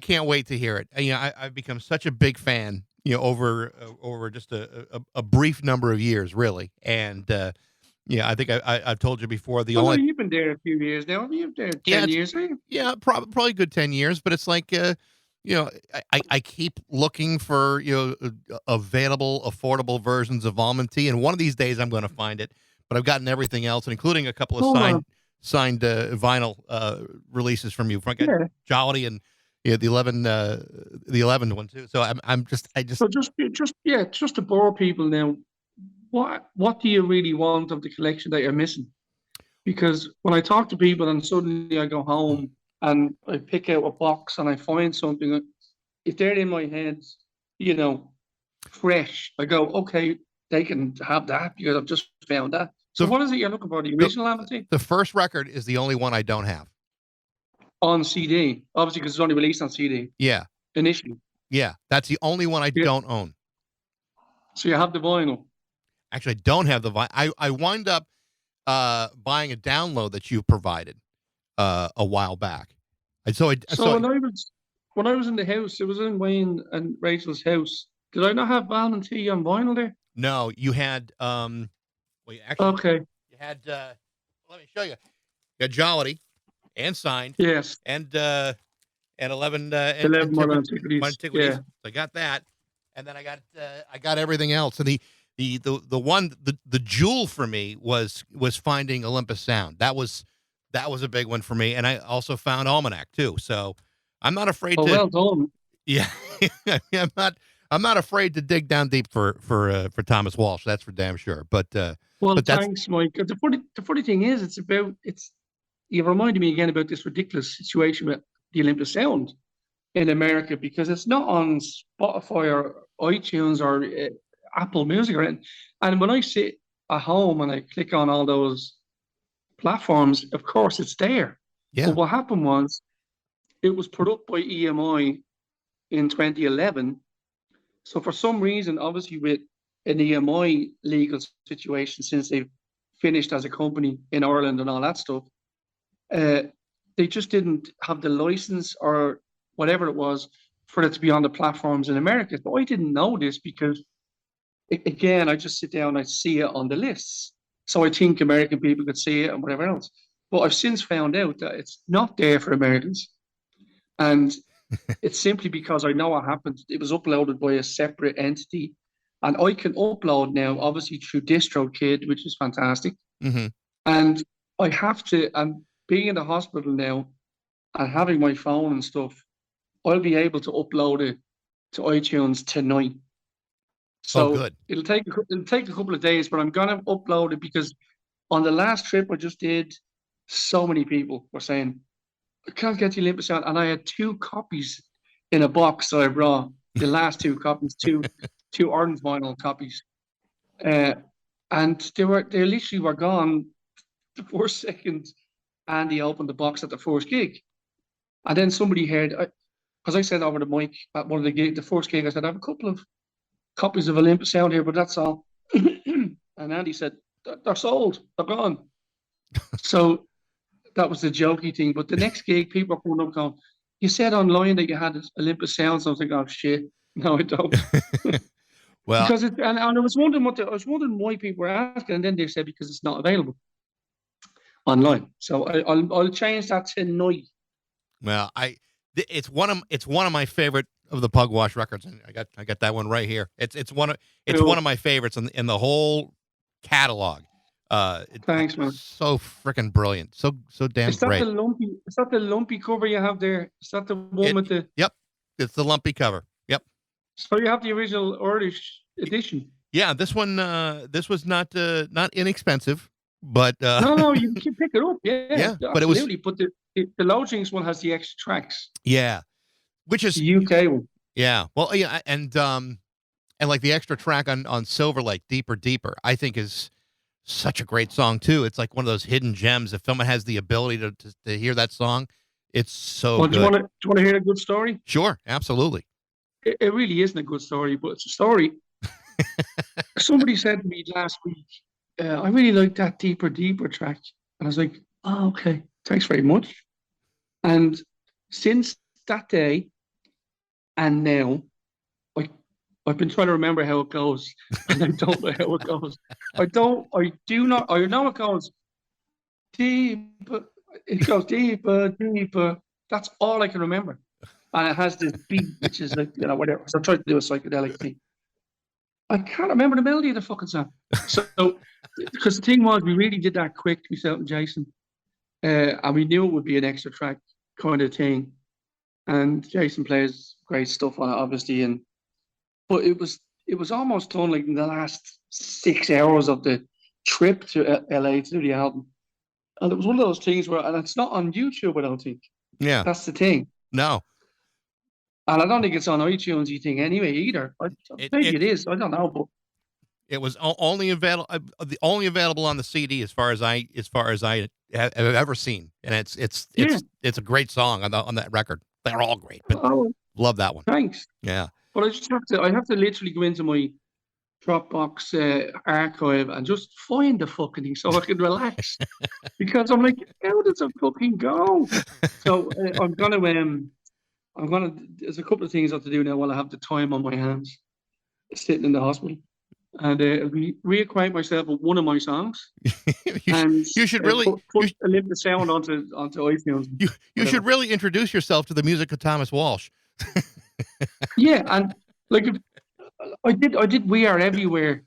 can't wait to hear it. I've become such a big fan, over just a brief number of years, really. And I think I've told you before. You've been there a few years now. Have you been there 10 years? Right? Yeah, probably a good 10 years. But it's like I keep looking for available, affordable versions of Almond Tea, and one of these days I'm going to find it. But I've gotten everything else, and including a couple of signed vinyl releases from you. I got Jolly and the 11 one too. So just to bore people now. What do you really want of the collection that you're missing? Because when I talk to people and suddenly I go home and I pick out a box and I find something, if they're in my head, fresh, I go, okay, they can have that because I've just found that. So what is it you're looking for? The original Almond Tea? The first record is the only one I don't have. On CD, obviously, because it's only released on CD. Yeah. Initially. Yeah, that's the only one I don't own. So you have the vinyl. Actually, I don't have the vinyl. I wind up buying a download that you provided a while back. And when I was in the house, it was in Wayne and Rachel's house. Did I not have Almond Tea on vinyl there? No, you had okay. You had let me show you. You had Jollity and Signed. Yes. And 11 Modern Antiquities. Yeah. So I got that, and then I got everything else. And the jewel for me was finding Olympus Sound. That was a big one for me, and I also found Almanac too. So I'm not afraid to. Well done. Yeah, I'm not afraid to dig down deep for Thomas Walsh. That's for damn sure. But thanks, Mike. The funny thing is, you reminded me again about this ridiculous situation with the Olympus Sound in America, because it's not on Spotify or iTunes or Apple Music or anything. And when I sit at home and I click on all those platforms, of course it's there. Yeah. But what happened was it was put up by EMI in 2011. So for some reason, obviously with an EMI legal situation, since they've finished as a company in Ireland and all that stuff, uh, they just didn't have the license or whatever it was for it to be on the platforms in America. But I didn't know this because, again, I just sit down and I see it on the lists. So I think American people could see it and whatever else. But I've since found out that it's not there for Americans. And it's simply because I know what happened. It was uploaded by a separate entity. And I can upload now, obviously through DistroKid, which is fantastic. Mm-hmm. And I have to, and being in the hospital now and having my phone and stuff, I'll be able to upload it to iTunes tonight. Oh, So good. it'll take a couple of days, but I'm gonna upload it because on the last trip I just did, so many people were saying, I can't get the Olympus out. And I had 2 copies in a box that I brought, the last 2 copies, two orange vinyl copies. Uh, and they literally were gone the first second Andy opened the box at the first gig. And then somebody heard, because I said over the mic at one of the first gig, I said, I have a couple of copies of Olympus Sound here, but that's all. And Andy said, they're sold, they're gone. So that was the jokey thing. But the next gig, people are coming up going, you said online that you had Olympus Sound. So I was like, oh shit, no, I don't. Well, Because and I was wondering why people were asking, and then they said because it's not available online. So I'll change that tonight. well, it's one of my favorite of the Pugwash records, and I got that one right here. It's one of my favorites in the whole catalog. Thanks, man. So freaking brilliant, so damn great. Is that the lumpy cover you have there? Is that the one with the? Yep, it's the lumpy cover. Yep. So you have the original Irish edition. Yeah, this one. This was not inexpensive, but No, you can pick it up. Yeah, but it was. But the Lodgings one has the extra tracks. Yeah, which is the UK one. Yeah, well, yeah, and like the extra track on Silver Lake, Deeper, I think is such a great song too. It's like one of those hidden gems. If someone has the ability to hear that song, it's so good. Do you want to hear a good story? Sure, absolutely. It really isn't a good story, but it's a story. Somebody said to me last week, I really like that Deeper track. And I was like, oh, okay, thanks very much. And since that day and now, I've been trying to remember how it goes, and I don't know how it goes. I know it goes deeper. It goes deeper. That's all I can remember. And it has this beat, which is like, whatever. So I tried to do a psychedelic thing. I can't remember the melody of the fucking song. So, because the thing was, we really did that quick, myself and Jason. And we knew it would be an extra track kind of thing. And Jason plays great stuff on it, obviously. But it was almost done like in the last 6 hours of the trip to LA to do the album. And it was one of those things where, and it's not on YouTube, I don't think. Yeah. That's the thing. No. And I don't think it's on iTunes thing anyway either. Maybe it is. I don't know, but it was only available on the CD as far as I have ever seen, and it's a great song on that record. They're all great, but love that one. Thanks. Yeah, but I have to literally go into my Dropbox archive and just find the fucking thing so I can relax because I'm like, how does it fucking go? So I'm gonna. There's a couple of things I have to do now while I have the time on my hands, sitting in the hospital, and reacquaint myself with one of my songs. you should really put Olympus Sound onto iTunes. You should really introduce yourself to the music of Thomas Walsh. Yeah, and like I did We Are Everywhere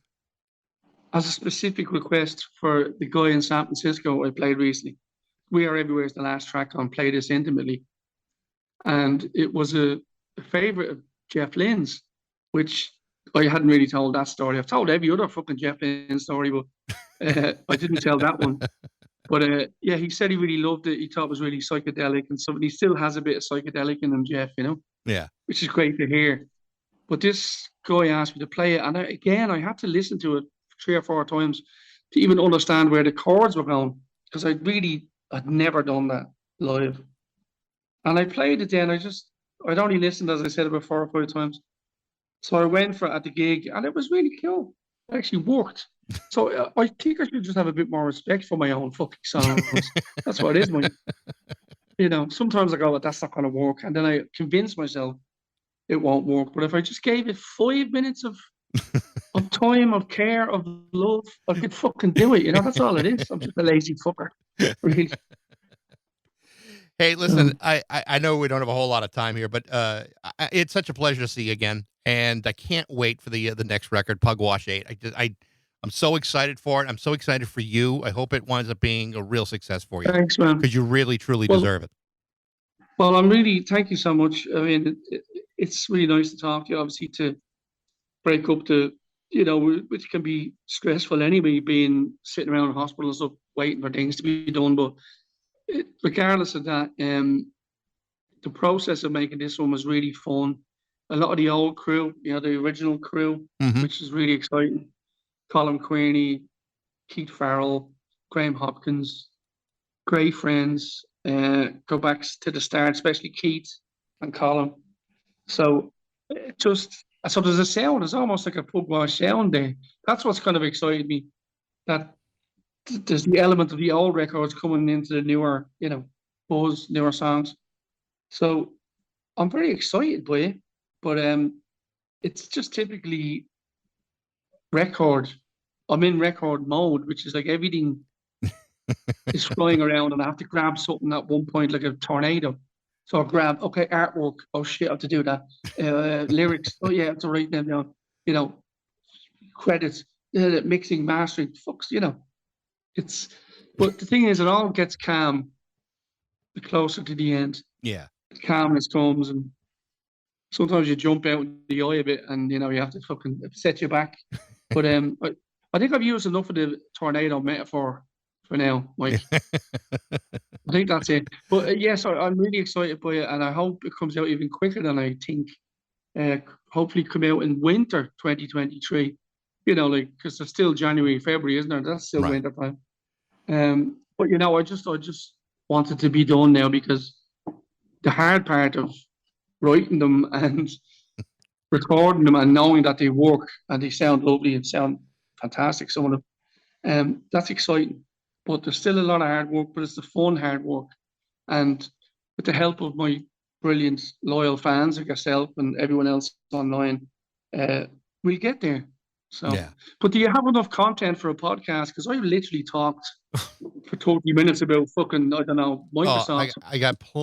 as a specific request for the guy in San Francisco I played recently. We Are Everywhere is the last track on Play This Intimately. And it was a favorite of Jeff Lynne's, which I hadn't really told that story. I've told every other fucking Jeff Lynne story, but I didn't tell that one. But yeah, he said he really loved it. He thought it was really psychedelic and stuff. And he still has a bit of psychedelic in him, Jeff, Yeah. Which is great to hear. But this guy asked me to play it. And I had to listen to it 3 or 4 times to even understand where the chords were going. because I'd never done that live. And I played it then. I'd only listened, as I said, about 4 or 5 times. So I went for it at the gig, and it was really cool. It actually worked. So I think I should just have a bit more respect for my own fucking songs. That's what it is, man. Sometimes I go, that's not going to work. And then I convince myself it won't work. But if I just gave it 5 minutes of time, of care, of love, I could fucking do it. That's all it is. I'm just a lazy fucker. Really. Hey, listen, I know we don't have a whole lot of time here, but it's such a pleasure to see you again. And I can't wait for the next record, Pugwash 8. I'm so excited for it. I'm so excited for you. I hope it winds up being a real success for you. Thanks, man. Because you really, truly deserve it. Well, thank you so much. I mean, it's really nice to talk to you, obviously, to break up which can be stressful anyway, being sitting around in hospitals up waiting for things to be done. But regardless of that, the process of making this one was really fun. A lot of the old crew, the original crew, which is really exciting. Colin Queerney, Keith Farrell, Graham Hopkins, great friends. Go back to the start, especially Keith and Colin. So there's a sound. There's almost like a Pugwash sound there. That's what's kind of excited me. That there's the element of the old records coming into the newer, buzz, newer songs. So I'm very excited by it. But it's just typically record. I'm in record mode, which is like everything is flying around, and I have to grab something at one point, like a tornado. So I grab, okay, artwork. Oh shit, I have to do that. Lyrics. Oh yeah, I have to write them down. Credits, mixing, mastering. Fucks, But the thing is, it all gets calm the closer to the end. Yeah. Calmness comes, and sometimes you jump out in the eye a bit, and you have to fucking set you back. But I think I've used enough of the tornado metaphor for now, Mike. I think that's it. But yes, I'm really excited by it, and I hope it comes out even quicker than I think. Hopefully, come out in winter 2023. Because there's still January, February, isn't there? That's still winter time. But I just want it to be done now, because the hard part of writing them and recording them and knowing that they work and they sound lovely and sound fantastic, some of them, that's exciting. But there's still a lot of hard work, but it's the fun hard work. And with the help of my brilliant, loyal fans like yourself and everyone else online, we'll get there. So, yeah. But do you have enough content for a podcast? Because I literally talked for 30 minutes about fucking, I don't know, Microsoft.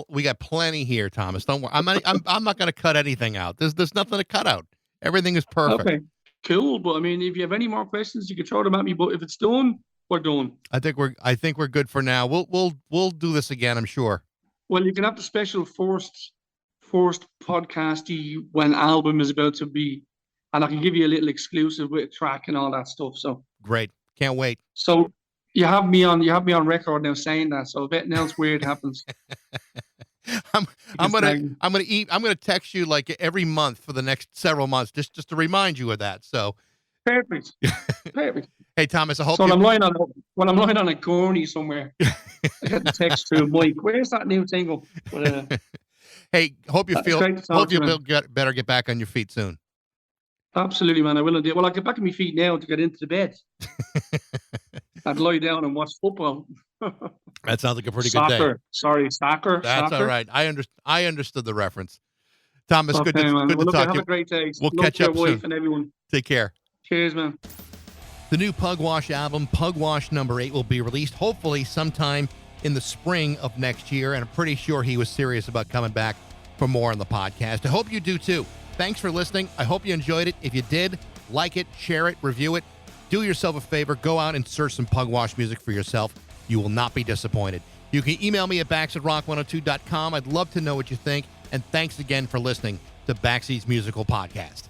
We got plenty here, Thomas. Don't worry. I'm not going to cut anything out. There's nothing to cut out. Everything is perfect. Okay, cool. But if you have any more questions, you can throw them at me. But if it's done, we're done. I think we're good for now. We'll do this again, I'm sure. Well, you can have the special first podcasty when album is about to be. And I can give you a little exclusive with a track and all that stuff. So great, can't wait. So you have me on record now saying that. So if anything else weird happens, I'm gonna text you like every month for the next several months, just to remind you of that. So perfect. Hey Thomas, I hope. So when I'm lying on a gurney somewhere, I get the text through Mike. Where's that new single? But, hey, hope you better get back on your feet soon. Absolutely, man. I will indeed. Well, I'll get back on my feet now to get into the bed. I'd lie down and watch football. That sounds like a pretty good day. Sorry, soccer. That's all right. I understood the reference. Thomas, okay, good to talk to you. Have a great day. We'll catch up soon. Wife and everyone. Take care. Cheers, man. The new Pugwash album, Pugwash #8, will be released hopefully sometime in the spring of next year, and I'm pretty sure he was serious about coming back for more on the podcast. I hope you do too. Thanks for listening. I hope you enjoyed it. If you did, like it, share it, review it. Do yourself a favor. Go out and search some Pugwash music for yourself. You will not be disappointed. You can email me at bax@rock102.com. I'd love to know what you think. And thanks again for listening to Baxi's Musical Podcast.